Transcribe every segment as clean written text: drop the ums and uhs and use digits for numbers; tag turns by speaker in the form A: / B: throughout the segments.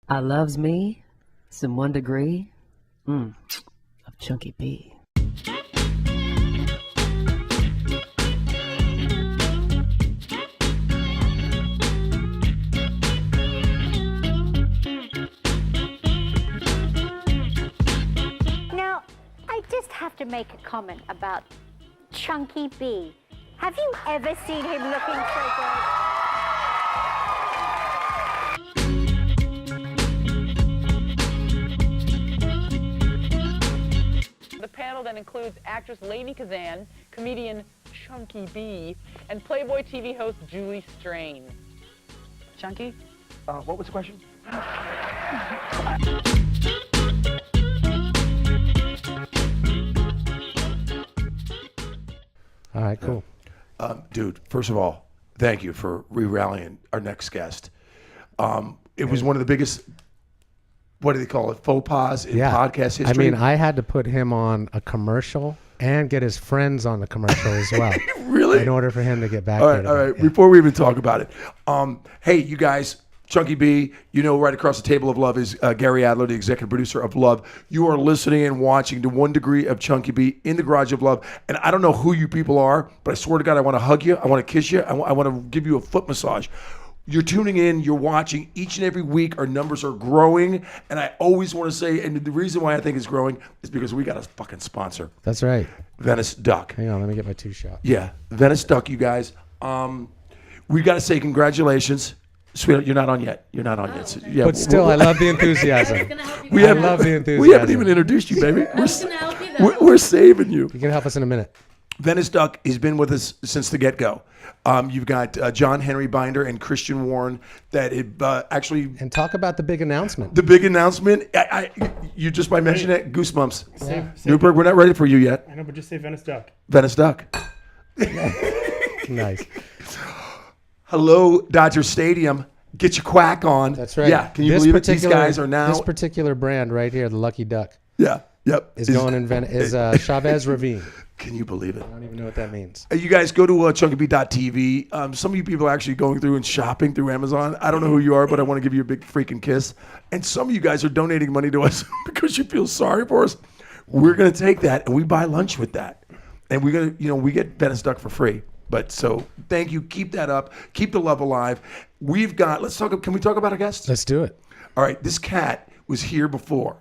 A: I loves me some 1 degree of Chunky B.
B: Now, I just have to make a comment about Chunky B. Have you ever seen him looking so good?
C: The panel then includes actress Lady Kazan, comedian Chunky B, and Playboy TV host Julie Strain. Chunky?
D: What was the question?
E: All right, cool.
D: Dude, first of all, thank you for re-rallying our next guest. It was one of the biggest, what do they call it, faux pas in podcast history.
E: I mean, I had to put him on a commercial and get his friends on the commercial as well.
D: Really?
E: In order for him to get back
D: all
E: here.
D: right, all right. Before we even talk about it, hey, you guys, Chunky B, you know, right across the table of Love is Gary Adler, the executive producer of Love. You are listening and watching to 1 degree of Chunky B in the Garage of Love. And I don't know who you people are, but I swear to God, I want to hug you. I want to kiss you. I want to give you a foot massage. You're tuning in, you're watching each and every week. Our numbers are growing. And I always want to say, and the reason why I think it's growing is because we got a fucking sponsor.
E: That's right.
D: Venice Duck.
E: Hang on, let me get my 2 shot.
D: Yeah, Venice Duck, you guys. We got to say congratulations. Sweetheart, you're not on yet. You're not on yet. So, yeah,
E: But still, I love the enthusiasm.
D: I
E: love the enthusiasm.
D: We haven't even introduced you, baby. We're saving you.
E: You can help us in a minute.
D: Venice Duck has been with us since the get-go. You've got John Henry Binder and Christian Warren that actually...
E: And talk about the big announcement.
D: The big announcement. You just by mentioning it, goosebumps. Newberg, we're not ready for you yet.
F: I know, but just say Venice Duck.
D: Venice Duck.
E: Nice.
D: Hello, Dodger Stadium. Get your quack on.
E: That's right.
D: Yeah, can you believe it? These guys are now...
E: This particular brand right here, the Lucky Duck,
D: Yeah, yep.
E: is going in Venice. Chavez Ravine.
D: Can you believe it?
E: I don't even know what that means.
D: You guys go to chunkybeat.tv. Some of you people are actually going through and shopping through Amazon. I don't know who you are, but I want to give you a big freaking kiss. And some of you guys are donating money to us because you feel sorry for us. We're going to take that and we buy lunch with that. And we're going to, we get Venice Duck for free. But so thank you. Keep that up. Keep the love alive. We've got, can we talk about our guests?
E: Let's do it.
D: All right. This cat was here before.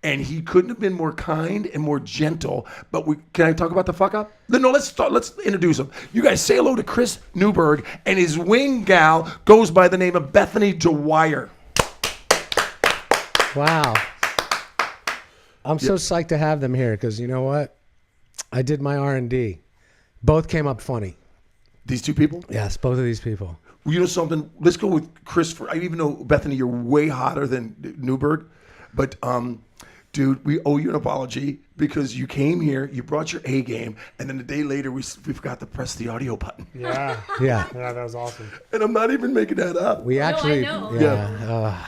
D: And he couldn't have been more kind and more gentle. But can I talk about the fuck up? No, let's introduce him. You guys say hello to Chris Newberg, and his wing gal goes by the name of Bethany Dwyer.
E: Wow. I'm so psyched to have them here because you know what? I did my R&D. Both came up funny.
D: These two people?
E: Yes, both of these people.
D: Well, you know something? Let's go with Chris. I even know, Bethany, you're way hotter than Newberg. But, dude, we owe you an apology because you came here, you brought your A game, and then a day later we forgot to press the audio button.
F: Yeah.
E: Yeah.
F: Yeah, that was awesome.
D: And I'm not even making that up.
E: We actually,
G: know.
E: yeah.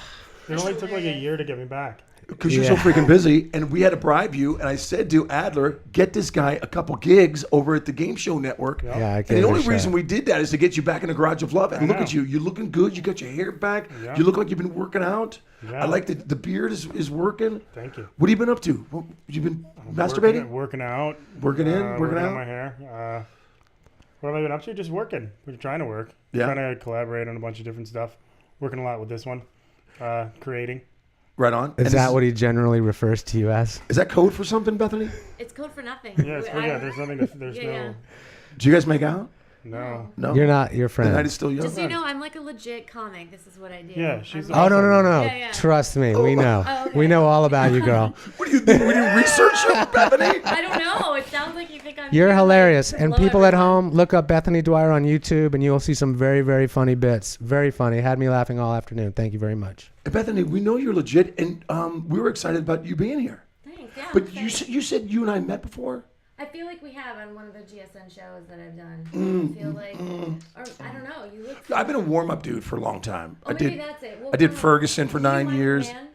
F: It only took like a year to get me back.
D: Because you're so freaking busy, and we had to bribe you, and I said to Adler, get this guy a couple gigs over at the Game Show Network.
E: Yeah, I
D: And
E: gave
D: the
E: it a
D: only
E: shot.
D: reason we did that is to get you back in the Garage of Love. And look at you. You're looking good. You got your hair back.
F: Yeah.
D: You look like you've been working out.
F: Yeah.
D: I like the beard is working.
F: Thank you.
D: What have you been up to? You've been masturbating?
F: Working out.
D: Working in? Working out?
F: on my hair. What have I been up to? Just working. We're trying to work.
D: Yeah.
F: Trying to collaborate on a bunch of different stuff. Working a lot with this one. Creating.
D: Right on.
E: Is that what he generally refers to you as?
D: Is that code for something, Bethany?
G: It's code for nothing.
F: Yeah, there's nothing to, there's no,
D: Do you guys make out?
F: no.
D: No.
E: You're not your
D: The
E: friend.
D: night is still young.
G: Just so you know, I'm like a legit comic. This is what I do.
F: Yeah, she's
E: Oh, no.
G: Yeah, yeah.
E: Trust me. We know.
G: Oh, okay.
E: We know all about you, girl.
D: What do you think? When you research it, Bethany?
G: I don't know. It sounds like you think I'm.
E: You're
G: here,
E: hilarious.
G: like,
E: And
G: hello,
E: people at
G: everyone.
E: home, look up Bethany Dwyer on YouTube, and you'll see some very, very funny bits. Very funny. Had me laughing all afternoon. Thank you very much.
D: Bethany, we know you're legit, and we were excited about you being here.
G: Thanks. Yeah.
D: But
G: thanks.
D: you said you and I met before?
G: I feel like we have on one of the GSN shows that I've done. I feel like, or I don't know. You look.
D: I've been a warm-up dude for a long time.
G: Oh, maybe that's it. Well,
D: I did
G: come on.
D: Ferguson for
G: Did you
D: 9
G: mind
D: years.
G: of a man?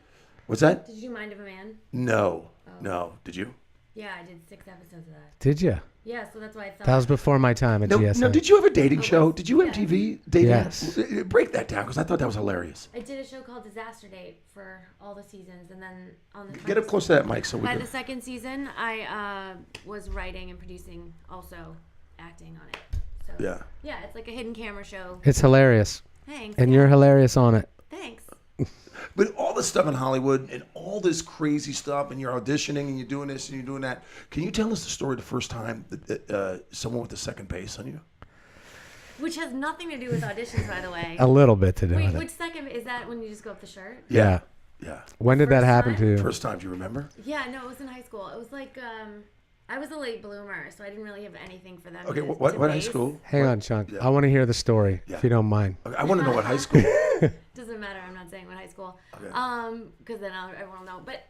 D: What's that?
G: Did you mind of a man?
D: No. No. Did you?
G: Yeah, I did 6 episodes of that.
E: Did you?
G: Yeah, so that's why I thought.
E: That was before my time at GSN.
D: No, did you have a dating show? Did you have
G: Yeah.
D: TV dating?
E: Yes.
D: Break that down, because I thought that was hilarious.
G: I did a show called Disaster Date for all the seasons, and then on the
D: Get up close to that mic so we
G: by
D: can.
G: the second season, I was writing and producing, also acting on it. So,
D: Yeah.
G: yeah, it's like a hidden camera show.
E: It's hilarious.
G: Thanks.
E: And
G: yeah.
E: you're hilarious on it.
G: Thanks.
D: But all this stuff in Hollywood and all this crazy stuff, and you're auditioning and you're doing this and you're doing that. Can you tell us the story the first time that someone with the second base on you?
G: Which has nothing to do with auditions, by the way.
E: A little bit to do
G: Wait,
E: with it.
G: which second is that when you just go up the shirt?
E: Yeah.
D: Yeah.
E: When did that
G: First
E: happen
G: time?
E: to you?
D: First time, do you remember?
G: Yeah, no, it was in high school. It was like I was a late bloomer, so I didn't really have anything for them.
D: Okay,
G: to
D: what high
G: base.
D: school?
E: Hang on, Chunk. I want to hear the story,
D: Yeah.
E: if you don't mind.
D: Okay, I want to know what high school.
G: Doesn't matter. I'm not saying what high school.
D: Okay.
G: Because then everyone will know. But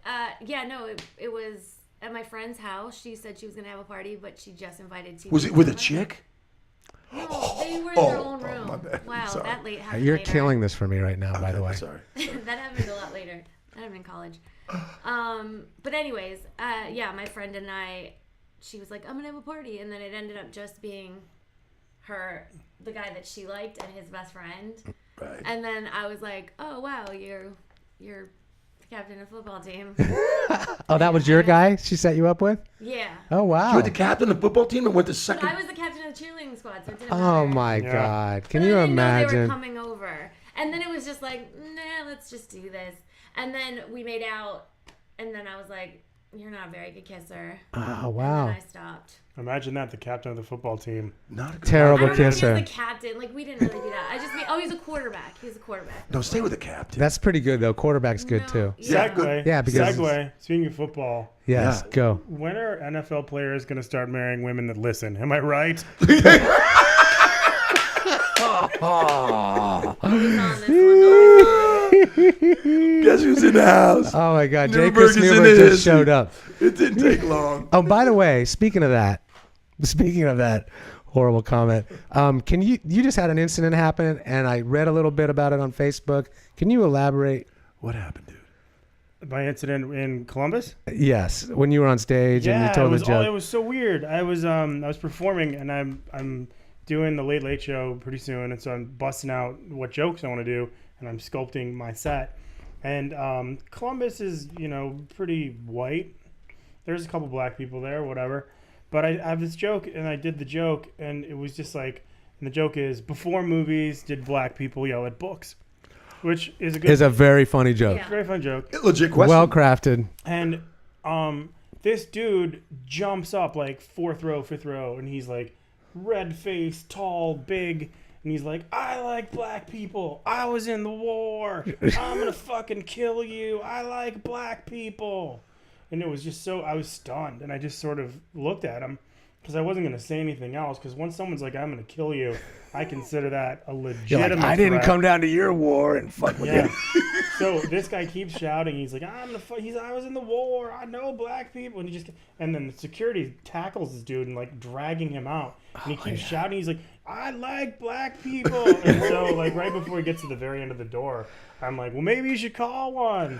G: yeah, no, it was at my friend's house. She said she was gonna have a party, but she just invited two.
D: Was it with a
G: people.
D: chick?
G: No, they were in their own room.
D: my bad.
G: Wow,
D: Sorry.
G: that late happened.
E: You're
G: later.
E: killing this for me right now, by the way.
D: Sorry.
G: That happened a lot later. That happened in college. But anyways, yeah, my friend and I, she was like, I'm gonna have a party, and then it ended up just being the guy that she liked, and his best friend.
D: Right.
G: And then I was like, oh wow, you're the captain of the football team.
E: Oh, that was your guy she set you up with?
G: Yeah.
E: Oh, wow.
D: You were the captain of the football team and went to
G: But
D: second.
G: I was the captain of the cheerleading squad, so it didn't
E: Oh,
G: matter.
E: my
F: Yeah.
E: God. Can
G: But
E: you
G: I didn't know they were
E: imagine?
G: coming over. And then it was just like, nah, let's just do this. And then we made out, and then I was like, you're not a very good kisser.
E: Oh,
G: And
E: wow.
G: then I stopped.
F: Imagine that, the captain of the football team.
D: Not a good
G: I
E: Terrible
G: don't know if he was
E: kisser.
G: the captain. Like, we didn't really do that. Oh, he's a quarterback. He was a quarterback.
D: No, stay with the captain.
E: That's pretty good, though. Quarterback's good,
G: No,
E: too.
G: yeah.
F: Segue.
E: Yeah, because-
F: Segue. Speaking of football,
E: Yes,
D: Yeah.
E: go.
F: when are NFL players going to start marrying women that listen? Am I right?
G: He's on this one.
D: Guess who's in the house?
E: Oh, my God. J.
D: Newberg
E: Chris
D: is in
E: Newberg
D: this.
E: just showed up.
D: It didn't take long.
E: Oh, by the way, speaking of that horrible comment, can you just had an incident happen, and I read a little bit about it on Facebook. Can you elaborate?
D: What happened, dude?
F: My incident in Columbus?
E: Yes, when you were on stage and you told the
F: it
E: joke.
F: was so weird. I was performing, and I'm doing the Late Late Show pretty soon, and so I'm busting out what jokes I want to do, and I'm sculpting my set. And Columbus is, pretty white. There's a couple black people there, whatever. But I have this joke, and I did the joke, and it was just like, and the joke is, before movies, did black people yell at books? Which is a good,
E: Is a very funny joke.
G: Yeah.
F: very fun joke.
D: Legit question.
E: Well crafted.
F: And this dude jumps up like fourth row, fifth row, and he's like red faced, tall, big, and he's like, I like black people. I was in the war. I'm gonna fucking kill you. I like black people. And it was just so, I was stunned, and I just sort of looked at him because I wasn't gonna say anything else. Because once someone's like, I'm gonna kill you, I consider that a
E: You're
F: legitimate
E: like, I didn't
F: threat.
E: come down to your war and fuck with
F: Yeah.
E: you.
F: So this guy keeps shouting. He's like, I was in the war. I know black people. And then the security tackles this dude and like dragging him out. And he keeps shouting. He's like, I like black people. And so like right before he gets to the very end of the door, I'm like, well, maybe you should call one.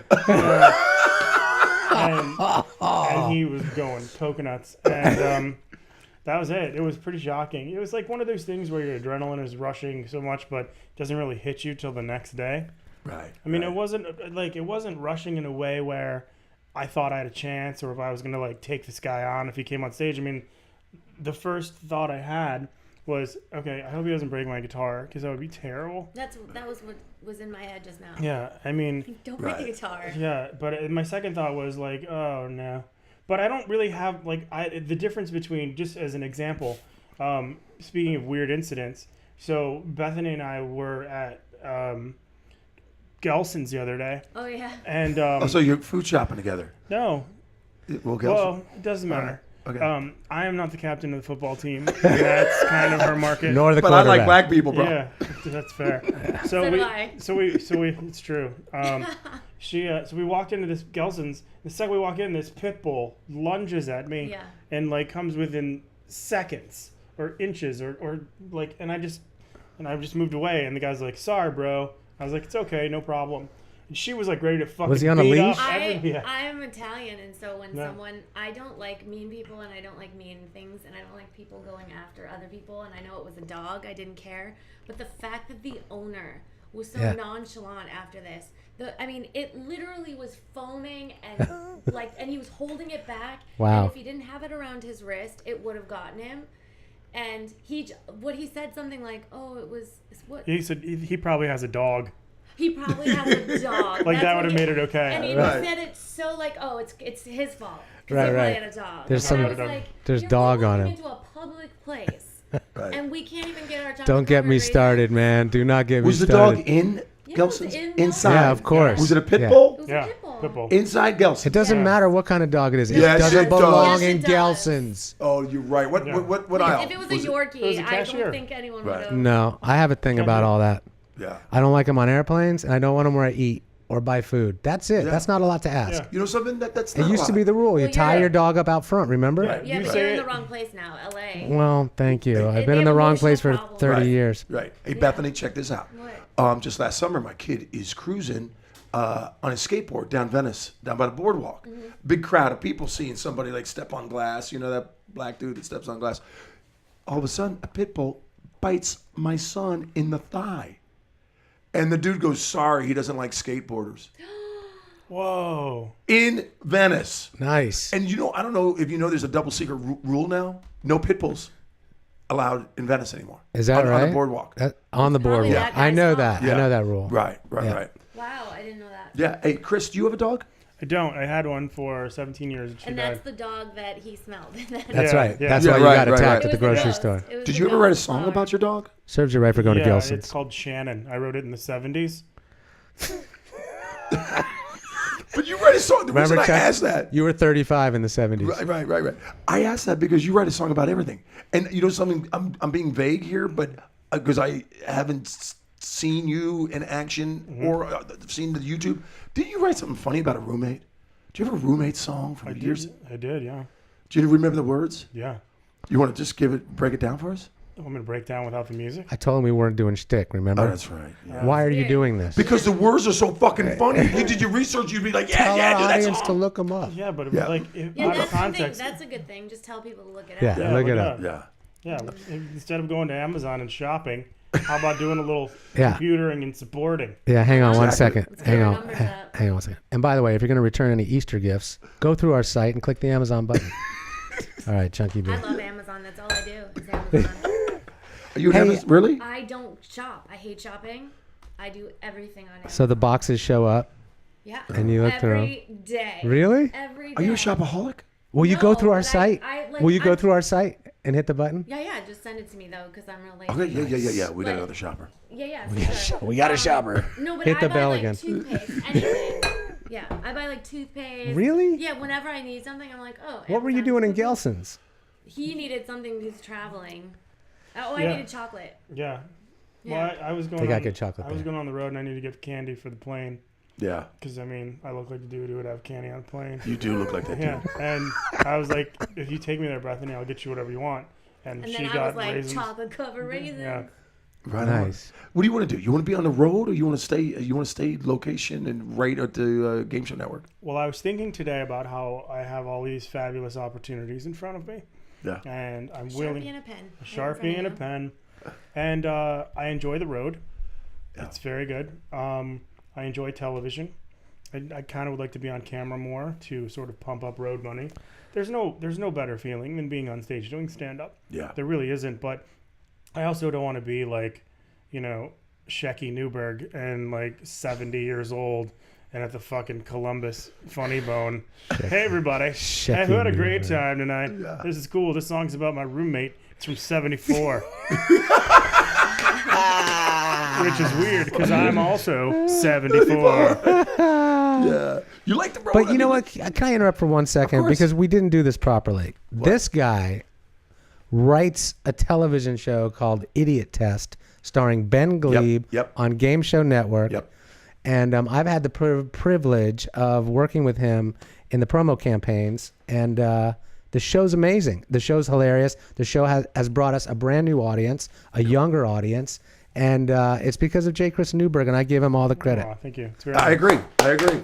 F: And he was going coconuts. And that was it. It was pretty shocking. It was like one of those things where your adrenaline is rushing so much, but doesn't really hit you till the next day.
D: Right.
F: I mean,
D: right.
F: it wasn't rushing in a way where I thought I had a chance, or if I was gonna like take this guy on if he came on stage. I mean, the first thought I had was, okay, I hope he doesn't break my guitar because that would be terrible.
G: That was what was in my head just now.
F: Yeah, I mean,
G: Don't break the
D: Right.
G: guitar.
F: yeah, but my second thought was like, oh no. But I don't really have the difference between, just as an example, speaking of weird incidents. So Bethany and I were at Gelson's the other day,
G: Oh yeah.
F: and
D: So you're food shopping together.
F: no,
D: Well,
F: well, it doesn't matter.
D: Okay.
F: I am not the captain of the football team. And that's kind of her market.
E: Nor the
D: but I like
E: quarterback.
D: black people, bro.
F: Yeah, that's fair.
G: So do I.
F: So we, it's true. So we walked into this Gelson's. The second we walk in, this pit bull lunges at me,
G: Yeah.
F: and like comes within seconds or inches or like, and I just moved away, and the guy's like, "Sorry, bro." I was like, "It's okay, no problem." She was like ready to fucking
E: Was he on a
F: beat
E: leash?
F: up every-
G: I'm Italian, and so when
F: Yeah.
G: I don't like mean people, and I don't like mean things, and I don't like people going after other people, and I know it was a dog, I didn't care. But the fact that the owner was so nonchalant after this, it literally was foaming and and he was holding it back.
E: Wow.
G: And if he didn't have it around his wrist, it would have gotten him. And he said something like, "Oh, it was what."
F: He said he probably has a dog.
G: He probably has a dog.
F: Like,
G: That's
F: that
G: what
F: would have made it okay.
G: And he
D: Right.
G: said it so like, oh, it's his fault. 'Cause
E: Right,
G: he probably
E: right.
G: had a dog.
E: There's
G: And I
F: some-
G: was like,
E: there's
G: you're
E: dog on
G: walking
E: him.
G: into a public place,
D: Right.
G: and we can't even get our dog.
E: Don't get me started, man. Do not get me
D: Was the
E: started.
D: dog in
G: Yeah, it was
D: Gelson's?
G: in
D: Inside.
E: Yeah, of course.
D: Was it a pit
E: Yeah.
D: bull?
G: It was
F: Yeah,
G: a pit bull.
F: pitbull.
D: Inside Gelson's.
E: It doesn't
F: Yeah.
E: matter what kind of dog it is. It
D: Yes,
E: doesn't
D: it does.
E: belong
G: Yes,
E: in
G: it does.
E: Gelson's.
D: Oh, you're right. What
F: Yeah.
D: aisle?
G: If it was a
F: it was
G: Yorkie,
F: a
G: I
F: cashier.
G: don't think anyone
D: Right.
G: would have.
E: No, I have a thing about all that.
D: Yeah.
E: I don't like them on airplanes, and I don't want them where I eat or buy food. That's it.
D: Yeah.
E: That's not a lot to ask.
F: Yeah.
D: You know something? That's
E: It
D: not
E: used
D: a
E: to
D: lot.
E: be the rule. You
G: Well,
E: tie
G: yeah.
E: your dog up out front, remember?
F: Right.
G: Yeah,
F: You
G: but
F: say
G: you're in
F: it-
G: the wrong place now, LA.
E: Well, thank you. I've
G: They
E: been in
G: have
E: the wrong place for
G: emotional problems.
E: 30
D: Right.
E: years.
D: Right. Hey, Bethany, check this out.
G: What?
D: Just last summer, my kid is cruising on his skateboard down Venice, down by the boardwalk.
G: Mm-hmm.
D: Big crowd of people seeing somebody like step on glass. You know that black dude that steps on glass. All of a sudden, a pit bull bites my son in the thigh, and the dude goes, "Sorry, he doesn't like skateboarders."
F: Whoa.
D: In Venice.
E: Nice.
D: And I don't know if you know, there's a double secret rule now. No pit bulls allowed in Venice anymore.
E: Is that right?
D: On the boardwalk.
E: On the
G: Probably
E: boardwalk.
G: that
E: I
G: guy's
E: know
G: fault.
E: that.
D: Yeah.
E: I know that rule.
D: Right.
E: Yeah.
D: Right.
G: Wow, I didn't know that.
D: Yeah. Hey, Chris, do you have a dog?
F: I don't. I had one for 17 years and she
G: And
F: died.
G: that's the dog that he smelled.
E: That's
F: Yeah,
E: right.
F: yeah.
E: That's
D: Yeah,
E: why
D: right,
E: you got
D: right,
E: attacked
D: right.
E: at the grocery store.
D: Did you ever write a song about your dog?
E: Serves you right for going to
F: Yeah,
E: Gelson's.
F: it's called Shannon. I wrote it in the 70s.
D: But you write a song. The reason I
E: Chuck?
D: asked that.
E: You were 35 in the 70s.
D: Right. I asked that because you write a song about everything. And you know something? I'm being vague here, but because I haven't seen you in action or seen the YouTube. Did you write something funny about a roommate? Do you have a roommate song from the years?
F: I did, yeah.
D: Do you remember the words?
F: Yeah.
D: You want to just break it down for us?
F: Want me to break down without the music?
E: I told him we weren't doing shtick, remember?
D: Oh, that's right. Yeah.
E: Why are you doing this?
D: Because the words are so fucking funny. Did your research? You'd be like,
E: Tell
D: yeah,
E: our
D: do that
E: audience
D: song.
E: to look them up.
F: Yeah, but
D: Yeah.
F: like
G: Yeah,
F: out of
G: that's the thing.
F: context.
G: That's a good thing. Just tell people to look it
E: Yeah,
G: up.
F: Yeah,
E: look
F: look
E: it
F: it
E: up.
F: up.
D: Yeah.
F: Yeah, instead of going to Amazon and shopping, how about doing a little
E: Yeah.
F: computering and supporting?
E: Yeah, hang on one
D: Exactly.
E: second.
G: get
E: Hang
G: our
E: on.
G: numbers up.
E: Hang on one second. And by the way, if you're going to return any Easter gifts, go through our site and click the Amazon button. All right, Chunky B.
G: I love Amazon. That's all I do is Amazon.
D: Are you
E: Hey,
D: Amazon? Really?
G: I don't shop. I hate shopping. I do everything on Amazon.
E: So the boxes show up.
G: Yeah.
E: And you look through 'em.
G: Every day.
E: Really?
G: Every day.
D: Are you a shopaholic?
E: Will you go
G: No,
E: through our
G: but
E: site?
G: like,
E: Will you go
G: I'm-
E: through our site and hit the button?
G: Yeah. Just send it to me though, because I'm real lazy.
D: Okay, yeah. We got
G: But-
D: another shopper.
G: Yeah. For sure.
E: We got a shopper.
G: No, but
E: Hit
G: I
E: the
G: buy
E: bell
G: like
E: again.
G: toothpaste, anything. Yeah, I buy like toothpaste.
E: Really?
G: Yeah, whenever I need something, I'm like, oh.
E: What were you
G: Amazon.
E: doing in Gelson's?
G: He needed something. He's traveling. Oh, I
F: Yeah.
G: needed chocolate.
F: Yeah.
G: Yeah.
F: Well, I was going.
E: They got
F: on,
E: good chocolate
F: I was
E: there.
F: going on the road and I needed to get candy for the plane
D: Yeah.
F: because I look like the dude who would have candy on a plane.
D: You do look like that,
F: Yeah,
D: dude.
F: and I was like, if you take me there, Bethany, I'll get you whatever you want. And
G: And
F: she
G: then I
F: got
G: was like,
F: raisins.
G: chocolate covered raisins.
F: Yeah.
D: Right
E: Nice.
D: on. What do you want to do? You want to be on the road, or you want to stay? You want to stay location and write at the Game Show Network?
F: Well, I was thinking today about how I have all these fabulous opportunities in front of me,
D: Yeah.
F: and I'm
G: Sharpie
F: willing
G: and a pen.
F: a Sharpie and a pen, and I enjoy the road.
D: Yeah.
F: It's very good. I enjoy television. I kind of would like to be on camera more to sort of pump up road money. There's no better feeling than being on stage doing stand up.
D: Yeah.
F: There really isn't, but I also don't want to be like, Shecky Newberg and like 70 years old and at the fucking Columbus Funny Bone. Hey everybody,
E: Shecky
F: I had a great
E: Newberg.
F: time tonight.
D: Yeah.
F: This is cool. This song's about my roommate. It's from 74. Which is weird because I'm also 74.
D: Yeah. You like the road?
E: But you know what? Can I interrupt for 1 second?
D: course.
E: Because we didn't do this properly. This guy writes a television show called Idiotest starring Ben Glebe
D: yep.
E: on Game Show Network.
D: Yep.
E: And I've had the privilege of working with him in the promo campaigns. And the show's amazing. The show's hilarious. The show has brought us a brand new audience, a younger audience. And it's because of J. Chris Newberg, and I give him all the credit.
F: Oh, thank you. It's very
D: I
F: nice.
D: agree. I agree.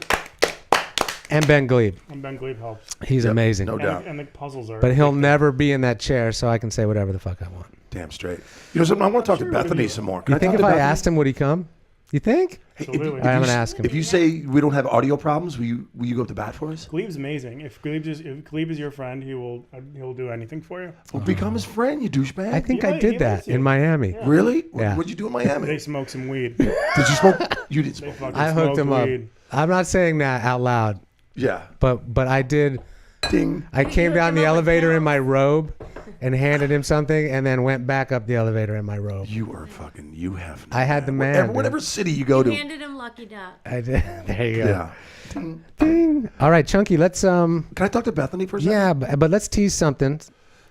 E: And Ben Glebe.
F: And Ben Glebe helps.
E: He's amazing.
D: No doubt.
F: And the puzzles are.
E: But he'll never be in that chair, so I can say whatever the fuck I want.
D: Damn straight. You know something? I want to talk to Bethany some more. Can
E: You think
D: talk
E: if
D: to
E: I
D: Bethany?
E: asked him, would he come? You think?
F: Absolutely.
E: All right, I'm going to ask him.
D: If you say we don't have audio problems, will you go up to bat for us?
F: Glebe's amazing. If Glebe is your friend, he'll do anything for you.
D: Well, become his friend, you douchebag.
E: I think
F: He
E: I
F: might-
E: did
F: he
E: that
F: likes you.
E: in Miami.
D: Really?
E: Yeah.
D: What'd you do in Miami?
F: They smoke some weed.
D: Did you smoke? You didn't
F: They
D: smoke.
F: fucking
E: I hooked
F: smoke
E: him up.
F: weed.
E: I'm not saying that out loud,
D: Yeah.
E: but I did.
D: Ding.
E: I came
G: hooked
E: down
G: him
E: the
G: up with
E: elevator in
G: pills.
E: my robe and handed him something, and then went back up the elevator in my robe.
D: You are fucking. You have.
E: I had the man.
D: Whatever,
E: dude.
D: whatever city you go to.
G: Handed him Lucky Duck.
E: I did. There you go.
D: Yeah.
E: Ding. All right, Chunky. Let's
D: Can I talk to Bethany for a second?
E: Yeah, but let's tease something.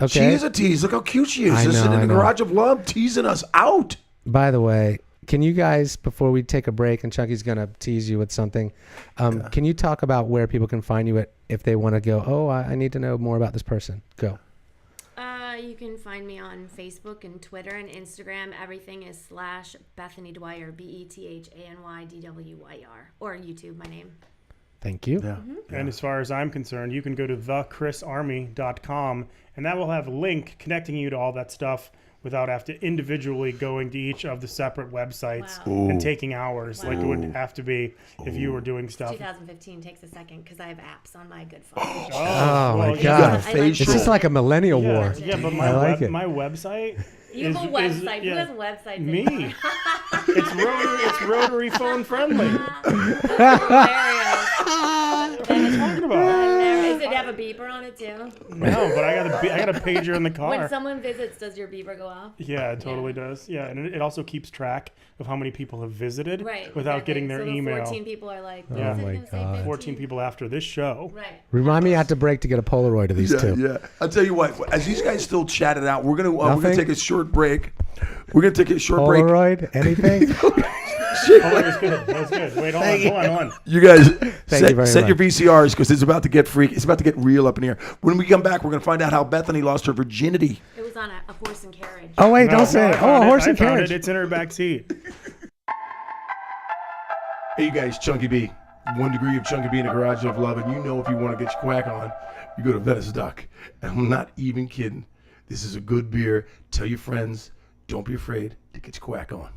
E: Okay.
D: She is a tease. Look how cute she is.
E: I
D: Just
E: know,
D: sitting in
E: I
D: the
E: know.
D: garage of love, teasing us out.
E: By the way, can you guys, before we take a break, and Chunky's gonna tease you with something, can you talk about where people can find you if they want to go? Oh, I need to know more about this person. Go.
G: You can find me on Facebook and Twitter and Instagram. Everything is /Bethany Dwyer, BETHANYDWYR, or YouTube, my name.
E: Thank you.
D: Yeah.
F: And as far as I'm concerned, you can go to thechrisarmy.com, and that will have a link connecting you to all that stuff without have to individually going to each of the separate websites
G: Wow.
F: and taking hours like it would have to be if you were doing stuff.
G: 2015 takes a second because I have apps on my good phone.
E: Oh, my
F: you
E: God.
D: got a
G: I like
D: facial.
E: It's just like a millennial
F: Yeah,
E: war.
F: yeah, but
E: I like it.
F: my website.
G: You have a website. Who has websites
F: Me.
G: anymore?
F: It's rotary phone friendly.
G: Hilarious.
F: What are you talking about?
G: Does it have a beeper on it too?
F: No, but I got a pager in the car.
G: When someone visits, does your beeper go off?
F: Yeah, it totally does. Yeah, and it also keeps track of how many people have visited
G: Right.
F: without
G: exactly.
F: getting their
G: so
F: email.
G: 14 people are like,
F: Yeah.
G: is it
E: Oh my
G: gonna say
E: God.
G: 15?
F: 14 people after this show.
G: Right.
E: Remind me at the break to get a Polaroid of these
D: Yeah,
E: two.
D: yeah. I'll tell you what. As these guys still chat it out, we're gonna
E: Nothing?
D: take a short break. We're gonna take a short break.
E: Polaroid? Anything?
F: Oh, that was good. That was good. Wait, hold on.
D: You guys
E: Thank you very
D: set your
E: much.
D: VCRs because it's about to get freaky. It's about to get real up in here. When we come back, we're gonna find out how Bethany lost her virginity.
G: It was on a horse and carriage.
E: Oh, wait,
F: No,
E: don't say
F: I
E: it. Oh,
F: found
E: a horse
F: I
E: and
F: found
E: carriage.
F: It's in her back seat.
D: Hey, you guys, Chunky B. 1 degree of Chunky B in the garage of love, and you know if you want to get your quack on, you go to Venice Duck. And I'm not even kidding. This is a good beer. Tell your friends. Don't be afraid to get your quack on.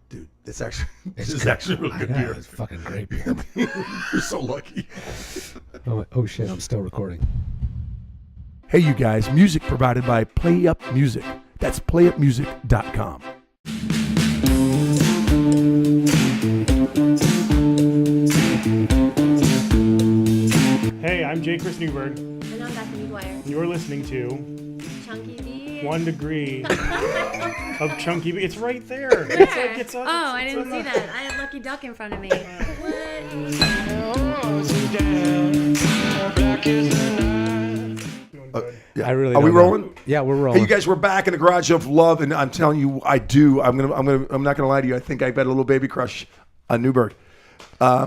D: Dude, this is actually a really good
E: Yeah,
D: beer.
E: it's fucking great beer.
D: You're so lucky.
E: Oh, shit, I'm still recording.
D: Hey, you guys, music provided by Play Up Music. That's playupmusic.com.
F: Hey, I'm J. Chris Newberg.
G: And I'm Bethany Dwyer.
F: You're listening to
G: Chunky B.
F: 1 degree of Chunky B. It's right there. It's like, it's
G: Oh, I didn't see that. I had Lucky Duck in front of me. What?
D: Yeah.
E: I really
D: Are we
E: don't know.
D: rolling?
E: Yeah, we're rolling.
D: Hey, you guys, we're back in the garage of love, and I'm telling you, I do. I'm not gonna lie to you. I think I've got a little baby crush on Newberg. How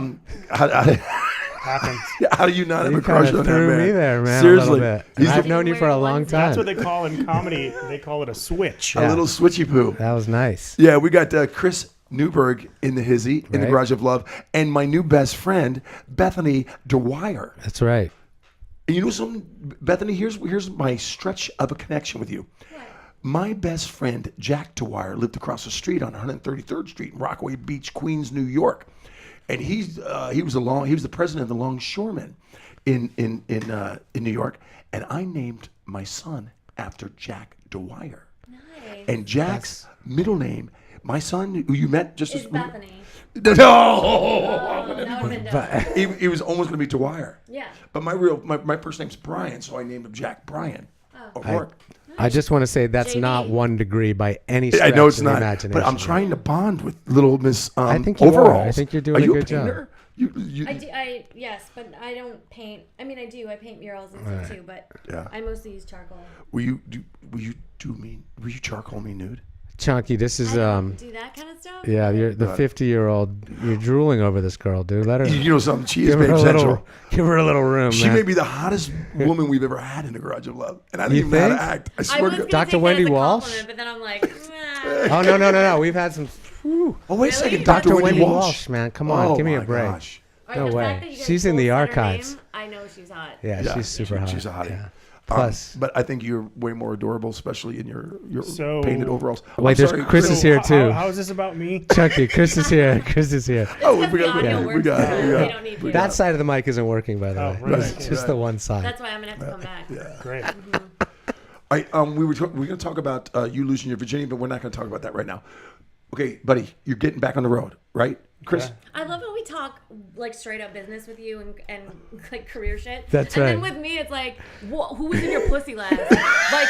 D: do you not have a
E: You
D: crush
E: kind
D: on
E: of
D: that
E: threw
D: man?
E: me there, man.
D: Seriously,
E: a little bit.
D: he's
E: I've
D: a
E: known you for a long time.
F: That's what they call in comedy. They call it a switch.
D: a little switchy poo.
E: That was nice.
D: Yeah, we got Chris Newberg in the hizzy in the
E: Right.
D: garage of love, and my new best friend Bethany Dwyer.
E: That's right.
D: And you know something, Bethany? Here's my stretch of a connection with you. My best friend Jack Dwyer lived across the street on 133rd Street in Rockaway Beach, Queens, New York, and he was the president of the Longshoremen in New York, and I named my son after Jack Dwyer.
G: Nice.
D: And Jack's middle name, my son who you met just
G: It's Bethany.
D: No,
G: That would have been dope.
D: he was almost going to be Dwyer.
G: Yeah.
D: But my first name's Brian, so I named him Jack Bryan. O'Rourke.
E: I just want to say that's
G: JB.
E: not 1 degree by any stretch
D: I know it's
E: of the
D: not,
E: imagination.
D: but I'm trying to bond with little Miss
E: I think you are.
D: Overalls.
E: I think you're doing
D: Are
E: a
D: you
E: good job.
D: painter? You,
G: Yes, but I don't paint. I mean, I do. I paint murals and stuff too, but
D: Yeah.
G: I mostly use charcoal.
D: will you charcoal me nude?
E: Chunky, this is
G: I don't do that kind of stuff.
E: yeah, you're the 50-year-old. You're drooling over this girl, dude. Let her.
D: You know something? She is
E: Give her
D: babe
E: a
D: central.
E: little. Give her a little room.
D: She
E: man.
D: may be the hottest woman we've ever had in the Garage of Love, and I didn't
E: You
D: even know how to
E: think?
D: act. I
G: I
D: swear
G: was
D: to
G: gonna
D: God.
E: Dr.
G: take
E: Wendy
G: that as a
E: Walsh?
G: compliment, but then I'm like,
E: Oh no! We've had some.
D: Oh wait a second,
E: Dr.
D: Dr.
E: Wendy Walsh, man, come on,
D: Oh,
E: give me a
D: my
E: break.
D: gosh.
E: No
G: the
E: way.
G: fact that you guys
E: She's in
G: both
E: the
G: said her
E: archives.
G: name, I know she's hot.
E: Yeah, she's super hot.
D: She's a hottie.
E: Yeah. Plus,
D: But I think you're way more adorable, especially in your
F: So-
D: painted overalls.
E: Wait,
D: I'm
E: there's
D: sorry,
E: Chris
F: So
E: is here too.
F: How is this about me?
E: Chunky, Chris is here. Chris is here.
D: Oh,
G: Because
D: we
G: the
D: got
G: audio
D: it.
G: works
D: We got
G: better.
D: it.
G: They
D: We
G: don't
D: got
G: need
D: it.
G: to.
E: That side of the mic isn't working, by the
F: Oh,
E: way.
F: right.
E: It's just the one side.
G: That's why I'm gonna have to come back.
F: Great.
D: All right, we're going to talk about you losing your virginity, but we're not going to talk about that right now. Okay, buddy, you're getting back on the road, right? Chris?
F: Okay.
G: I love how we talk like straight up business with you and like career shit.
E: That's
G: and
E: right.
G: then with me, it's like, who was in your pussy last? Like,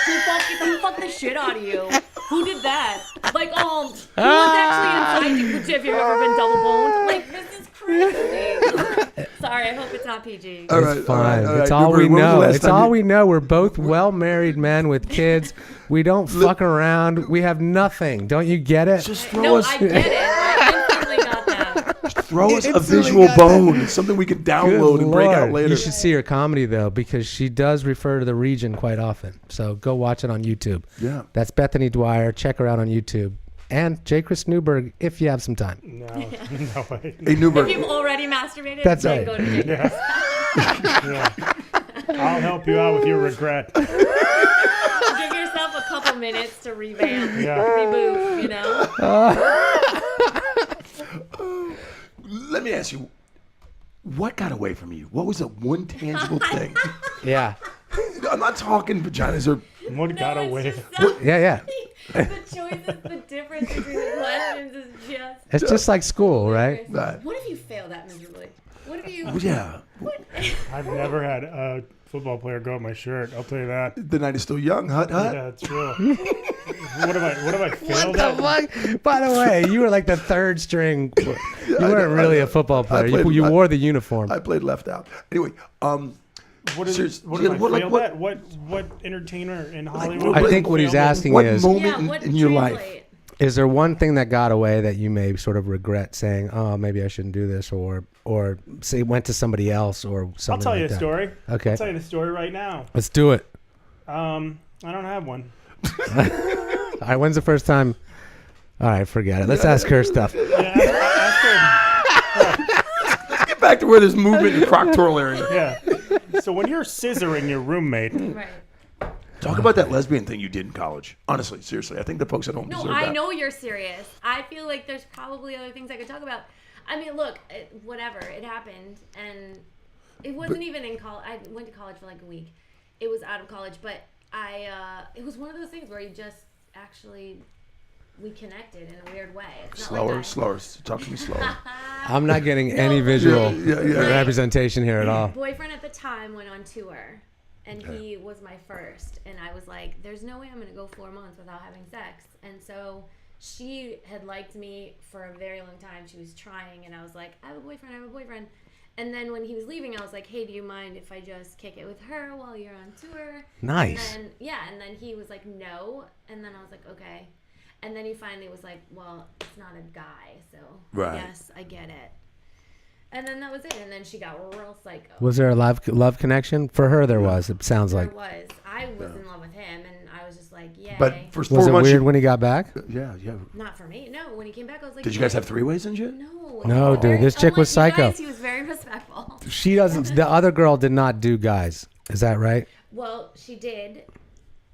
G: who fucked the shit out of you? Who did that? Like, who was actually inside you? Have you ever been double boned? Like, this is crazy. Sorry, I hope it's not PG.
D: All
E: It's
D: right,
E: fine.
D: all right.
E: It's all
D: When
E: we
D: was the
E: know.
D: last
E: It's
D: time
E: all
D: you-
E: we know. We're both well-married men with kids. We don't fuck around. We have nothing. Don't you get it?
D: Just throw
G: No,
D: us,
G: I get it. I instantly got that.
D: throw us a
E: Instantly
D: visual
E: got
D: bone, something we can download
E: Good
D: and break out
E: Lord.
D: later.
E: You should see her comedy though, because she does refer to the region quite often. So go watch it on YouTube.
D: Yeah.
E: That's Bethany Dwyer. Check her out on YouTube. And J. Chris Newberg, if you have some time.
F: No, no way.
D: Hey, Newberg.
G: If you've already masturbated,
E: That's
G: then
E: right.
G: go to Jake.
F: Yeah. I'll help you out with your regret.
G: Give yourself a couple minutes to revamp,
F: Yeah.
G: reboot, you know?
D: Let me ask you, what got away from you? What was the one tangible thing?
E: Yeah.
D: I'm not talking vaginas or...
F: What got
G: No,
F: away?
G: it's just so
E: Yeah.
G: the choices, the difference between the questions is just.
E: It's just like school, right?
D: Right.
G: What if you failed that miserably? What if you?
D: Yeah.
F: I've never had a football player go up my shirt. I'll tell you that.
D: The night is still young. Hut.
F: Yeah, that's true. What have I failed at?
E: Fuck? By the way, you were like the third string. You weren't really a football player. You wore the uniform.
D: I played left out. Anyway,
F: What is
D: Seriously,
F: what have I
D: what- like,
F: failed
D: what-
F: at? What entertainer in Hollywood?
E: I think what he's asking
D: what
E: is,
D: moment
G: what
D: in your life?
G: translate?
E: is there one thing that got away that you may sort of regret saying, oh, maybe I shouldn't do this, or say went to somebody else or something
F: I'll tell
E: like
F: you a
E: that?
F: story.
E: Okay.
F: I'll tell you the story right now.
E: Let's do it.
F: I don't have one.
E: All right, when's the first time? All right, forget it. Let's ask her stuff.
F: Yeah, ask
D: Get back to where there's movement in the croctoral area.
F: her. Yeah. So when you're scissoring your roommate,
G: Right.
D: Talk about that lesbian thing you did in college. Honestly, seriously, I think the folks at home
G: No,
D: deserve
G: I
D: that.
G: know you're serious. I feel like there's probably other things I could talk about. I mean, look, whatever, it happened, and it wasn't even in college. I went to college for like a week. It was out of college, but it was one of those things where you just actually, we connected in a weird way. It's not like
D: Slower. Talk to me slower.
E: I'm not getting any visual
D: Yeah.
E: representation here at all.
G: My boyfriend at the time went on tour, and he was my first, and I was like, there's no way I'm gonna go 4 months without having sex. And so she had liked me for a very long time. She was trying, and I was like, I have a boyfriend. And then when he was leaving, I was like, hey, do you mind if I just kick it with her while you're on tour?
E: Nice.
G: And then he was like, no. And then I was like, okay. And then he finally was like, well, it's not a guy, so
D: Right.
G: yes, I get it. And then that was it. And then she got real psycho.
E: Was there a love connection? For her, there was. It sounds
G: There
E: like.
G: was. I was in love with him, and I was just like, yay.
D: But for
E: Was
D: 4
E: it
D: months,
E: weird when he got back?
D: yeah.
G: Not for me. No, when he came back, I was like,
D: Did you guys have three-ways and shit?
G: No.
E: No, dude, this chick was
G: unlike you
E: psycho.
G: guys, he was very respectful.
E: She doesn't. The other girl did not do guys. Is that right?
G: Well, she did.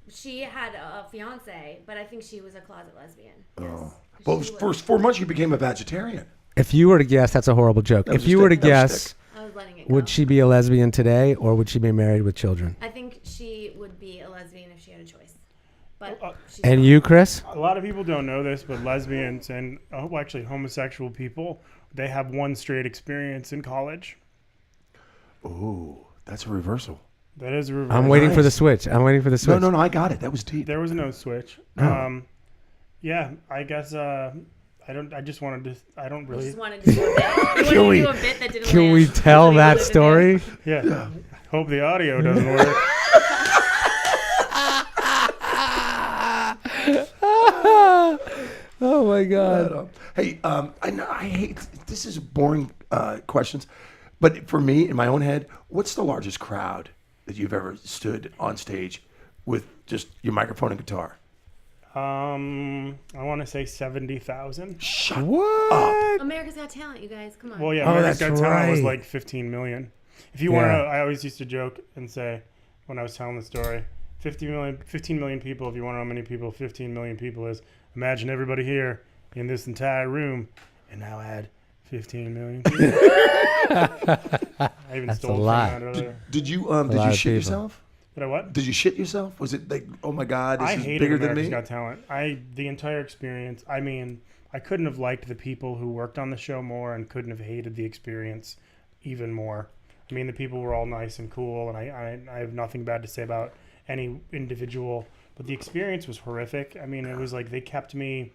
G: She had a fiance, but I think she was a closet lesbian. Yes.
D: Well,
G: She
D: for
G: was.
D: 4 months, you became a vegetarian.
E: If you were to guess, that's a horrible joke.
D: was
E: If
D: a
E: you were to
D: stick. That was a
E: guess,
D: stick.
G: I was letting it go.
E: would she be a lesbian today, or would she be married with children?
G: I think she would be a lesbian if she had a choice. But she's
E: And
G: not.
E: you, Chris?
F: a lot of people don't know this, but lesbians and actually homosexual people, they have one straight experience in college.
D: Ooh, that's a reversal.
F: That is a reverse.
E: I'm waiting for the
D: Nice.
E: switch. I'm waiting for the switch.
D: No, I got it. That was deep.
F: There was no switch. Yeah, I guess I just wanted to. I don't
G: I
F: really.
G: just wanted to do a bit. You wanted to do a bit that didn't
E: Can
G: land.
E: we
G: That's
E: tell
G: what you
E: that
G: wanted to do.
E: story?
F: Yeah. Hope the audio doesn't work.
E: my God.
D: Hey, I know I hate this is boring questions, but for me in my own head, what's the largest crowd that you've ever stood on stage with just your microphone and guitar?
F: I want to say 70,000.
D: Shut
E: What?
G: America's Got Talent, you guys. Come on.
F: Well, yeah,
E: Oh,
F: America's
E: that's
F: Got Talent was
E: right.
F: like 15 million. If you want to
E: Yeah.
F: know, I always used to joke and say when I was telling the story, 15 million people. If you want to know how many people 15 million people is, imagine everybody here in this entire room, and now add 15 million people. I even
E: That's
F: stole
E: a
F: it from
E: lot.
F: that earlier.
D: Did you
E: lot
D: shit
E: of people.
D: yourself?
F: Did I what?
D: Did you shit yourself? Was it like, oh my God, this
F: I
D: is
F: hated
D: bigger than
F: America's
D: me?
F: Got Talent. The entire experience. I mean, I couldn't have liked the people who worked on the show more, and couldn't have hated the experience even more. I mean, the people were all nice and cool, and I have nothing bad to say about any individual, but the experience was horrific. I mean, it was like they kept me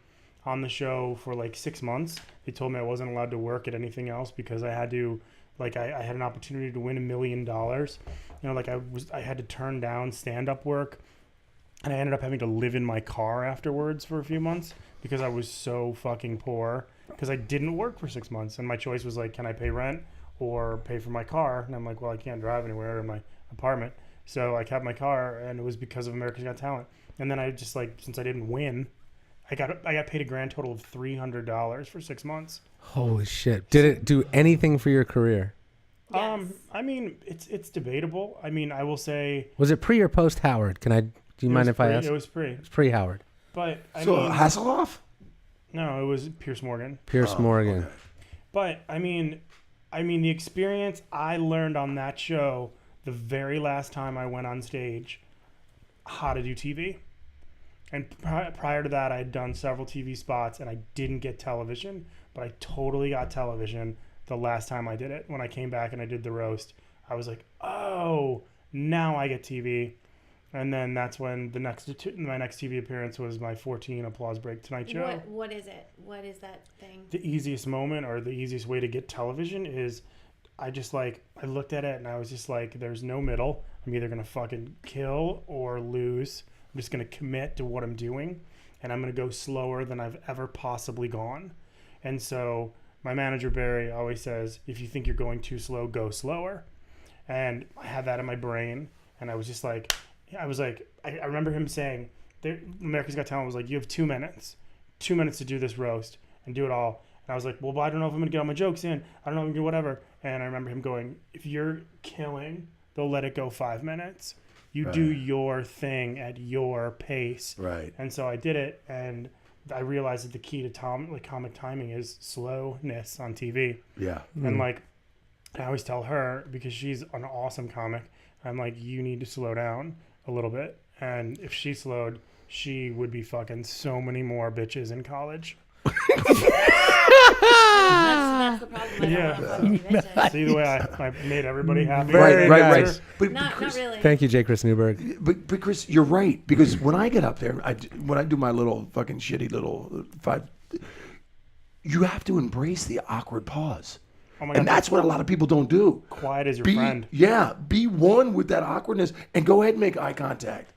F: on the show for like 6 months. They told me I wasn't allowed to work at anything else because I had to, like, I had an opportunity to win $1 million. You know, like I had to turn down stand-up work, and I ended up having to live in my car afterwards for a few months because I was so fucking poor because I didn't work for 6 months, and my choice was like, can I pay rent or pay for my car? And I'm like, well, I can't drive anywhere in my apartment. So I kept my car, and it was because of America's Got Talent. And then I just, like, since I didn't win, I got paid a grand total of $300 for 6 months.
E: Holy shit. Did it do anything for your career?
G: Yes.
F: I mean, it's debatable. I mean, I will say
E: Was it pre or post Howard? Do you mind if I ask?
F: It was pre.
E: It's pre Howard.
F: But I
D: So
F: mean,
D: Hasselhoff?
F: no, it was Pierce Morgan.
E: Pierce Morgan.
D: okay.
F: But I mean, the experience I learned on that show the very last time I went on stage, how to do TV. And prior to that, I had done several TV spots, and I didn't get television, but I totally got television the last time I did it. When I came back and I did the roast, I was like, oh, now I get TV. And then that's when my next TV appearance was my 14 Applause Break Tonight Show.
G: What is it? What is that thing?
F: The easiest moment or the easiest way to get television is I looked at it and I was just like, there's no middle. I'm either going to fucking kill or lose. I'm just going to commit to what I'm doing, and I'm going to go slower than I've ever possibly gone. And so my manager, Barry, always says, if you think you're going too slow, go slower. And I had that in my brain, and I was just like, I remember him saying, America's Got Talent was like, you have 2 minutes. 2 minutes to do this roast and do it all. And I was like, well, I don't know if I'm going to get all my jokes in. I don't know if I'm going to do whatever. And I remember him going, if you're killing, they'll let it go 5 minutes. You do your thing at your pace.
D: Right.
F: And so I did it, and I realized that the key to comic timing is slowness on TV.
D: Yeah.
F: And like, I always tell her, because she's an awesome comic, I'm like, you need to slow down a little bit. And if she slowed, she would be fucking so many more bitches in college.
G: That's the problem. I don't
F: Yeah.
G: want to fucking bitches.
F: See the way I made everybody happy.
D: Right. But
G: Not really.
E: Thank you, J. Chris Newberg.
D: But Chris, you're right, because when I get up there, when I do my little fucking shitty little 5, you have to embrace the awkward pause.
F: Oh my
D: And
F: God.
D: that's what a lot of people don't do.
F: Quiet as your friend.
D: Yeah, be one with that awkwardness and go ahead and make eye contact.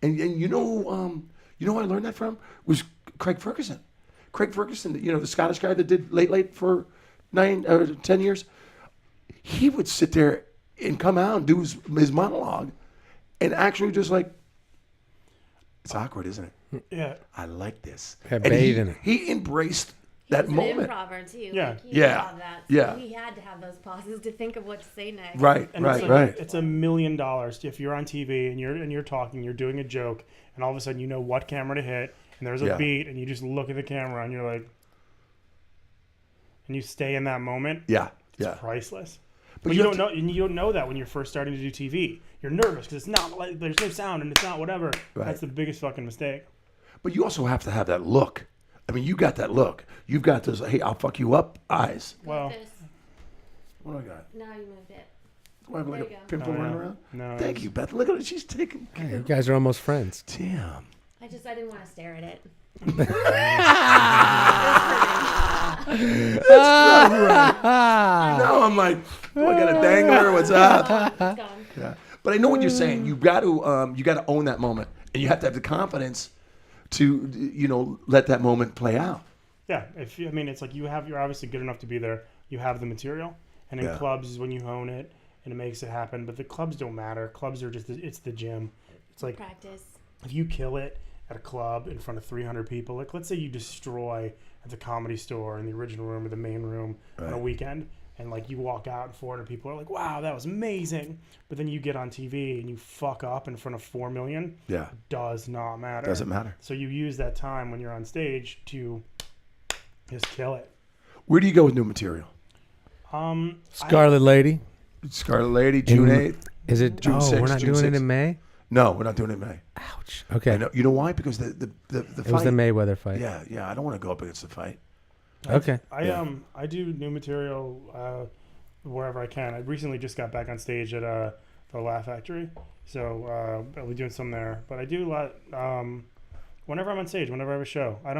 D: And you know who I learned that from was Craig Ferguson. Craig Ferguson, the Scottish guy that did Late for 9 or 10 years. He would sit there and come out and do his monologue, and actually just like, it's awkward, isn't it?
F: Yeah.
D: I like this.
E: Yeah,
D: And
E: bathe in it.
D: He embraced
G: He
D: that
G: was
D: moment.
G: an improver too.
F: Yeah.
G: Like, he
D: Yeah.
G: had that.
D: Yeah.
G: So he had to have those pauses to think of what to say next.
D: Right,
F: And
D: right,
F: it's like,
D: right.
F: It's $1 million if you're on TV and you're talking, you're doing a joke, and all of a sudden you know what camera to hit, and there's a
D: Yeah.
F: beat, and you just look at the camera and you're like, and you stay in that moment.
D: Yeah,
F: It's
D: yeah.
F: priceless.
D: But
F: But
D: you
F: you
D: have
F: don't know, and you don't know that when you're first starting to do TV. You're nervous because it's not like there's no sound and it's not whatever.
D: Right.
F: That's the biggest fucking mistake.
D: But you also have to have that look. I mean, you got that look. You've got those, hey, I'll fuck you up eyes.
F: Well,
G: Like this.
D: What do I got?
G: Now you moved it.
D: Do I have like
G: There
D: a
G: you go.
D: pimple
F: Oh,
D: running
F: yeah.
D: around?
F: No,
D: Thank
F: it's-
D: you, Beth. Look at it. She's taking
E: Hey,
D: care.
E: you guys are almost friends.
D: Damn.
G: I didn't want to stare at it.
D: No, I'm like, oh, I got a dangler. What's up?
G: It's gone.
D: Yeah. But I know what you're saying. You got to own that moment, and you have to have the confidence to let that moment play out.
F: Yeah, it's like you're obviously good enough to be there. You have the material, and in clubs is when you hone it and it makes it happen. But the clubs don't matter. Clubs are it's the gym. It's like
G: practice.
F: If you kill it at a club in front of 300 people, like let's say you destroy at the Comedy Store in the original room or the main room on a weekend, and like you walk out and 400 people are like, wow, that was amazing. But then you get on TV and you fuck up in front of 4 million.
D: Yeah.
F: It does not matter.
D: Doesn't matter.
F: So you use that time when you're on stage to just kill it.
D: Where do you go with new material?
E: Scarlet Lady.
D: Scarlet Lady, June 8th.
E: Is it?
D: June 6th,
E: we're not
D: June
E: doing it
D: 6th.
E: in May?
D: No, we're not doing it in May.
E: Ouch. Okay.
D: I know. You know why? Because the
E: It
D: fight.
E: was the Mayweather fight.
D: Yeah. I don't want to go up against the fight.
E: Okay.
F: I do new material wherever I can. I recently just got back on stage at the Laugh Factory, so I'll be doing some there. But I do a lot whenever I'm on stage, whenever I have a show. I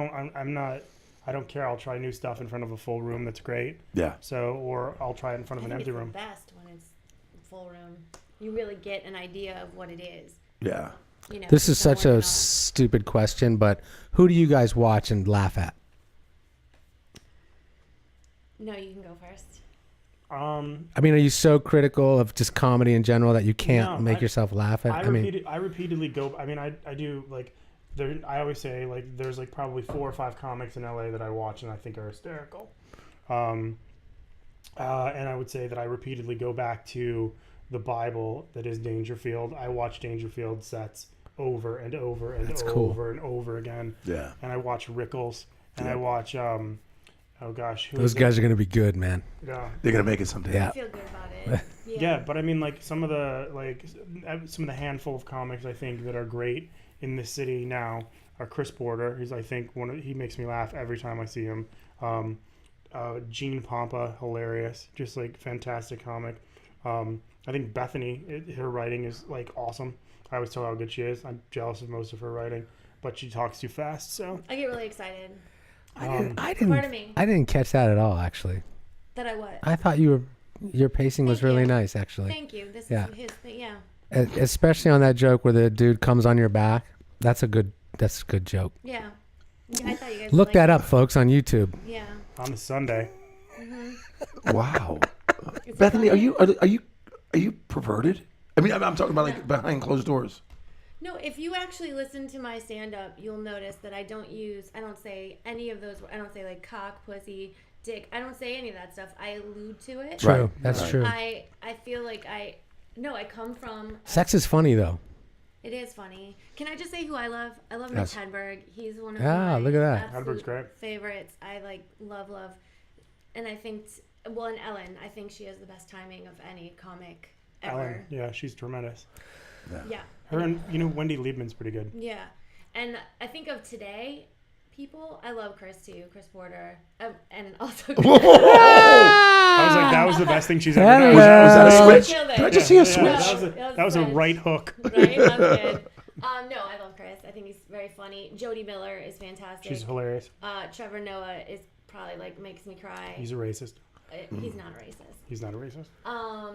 F: don't care. I'll try new stuff in front of a full room. That's great.
D: Yeah.
F: So, or I'll try it in front of an empty room.
G: It's the best when it's full room. You really get an idea of what it is.
D: Yeah.
G: You know,
E: This is such
G: someone
E: a
G: else.
E: stupid question, but who do you guys watch and laugh at?
G: No, you can go first.
E: I mean, are you so critical of just comedy in general that you can't make yourself laugh at?
F: I repeatedly go. I mean, I do like. I always say like there's like probably 4 or 5 comics in LA that I watch and I think are hysterical. And I would say that I repeatedly go back to the Bible that is Dangerfield. I watch Dangerfield sets over and over and over and over again.
D: Yeah.
F: And I watch Rickles and I watch
E: Those guys are going to be good, man.
F: Yeah.
D: They're gonna make it someday.
E: Yeah.
G: I feel good about it.
F: Yeah, but I mean, like some of the handful of comics I think that are great in this city now are Chris Porter. He's I think he makes me laugh every time I see him. Gene Pompa, hilarious, just like fantastic comic. I think Bethany, her writing is like awesome. I always tell her how good she is. I'm jealous of most of her writing, but she talks too fast. So
G: I get really excited.
E: I
G: Pardon me.
E: didn't catch that at all, actually.
G: That I what?
E: I thought your pacing was
G: Thank
E: really
G: you.
E: nice, actually.
G: Thank you. This
E: Yeah.
G: is his thing. Yeah.
E: Especially on that joke where the dude comes on your back. That's a good joke.
G: Yeah. I thought you guys
E: Look
G: liked
E: that
G: it.
E: up, folks, on YouTube.
G: Yeah.
F: on a Sunday,
D: Wow. Bethany, are you perverted? I mean, I'm talking about like behind closed doors.
G: No, if you actually listen to my stand-up, you'll notice that I don't say any of those. I don't say like cock, pussy, dick. I don't say any of that stuff. I allude to it.
E: True.
D: Right.
E: That's true.
G: I feel like I come from.
E: Sex is funny, though.
G: It is funny. Can I just say who I love? I love
D: Yes.
G: Mitch Hedberg. He's one of
E: Ah,
G: my
E: look at that.
F: Hedberg's
G: absolute
F: great.
G: favorites. I like love. And I think, and Ellen, I think she has the best timing of any comic ever.
F: Ellen, yeah, she's tremendous.
G: Yeah.
F: Her and Wendy Liebman's pretty good.
G: Yeah. And I think of today people, I love Chris too, Chris Porter. And also
F: I was like, that was the best thing she's ever done.
D: Was that a
G: I
D: switch?
G: killed it.
D: Did I just see a
F: Yeah,
D: switch?
F: that was a
G: Chris.
F: right hook.
G: Right? That was good. No, I love Chris. I think he's very funny. Jody Miller is fantastic.
F: She's hilarious.
G: Trevor Noah is probably like makes me cry.
F: He's a racist.
G: He's not racist.
F: He's not a racist.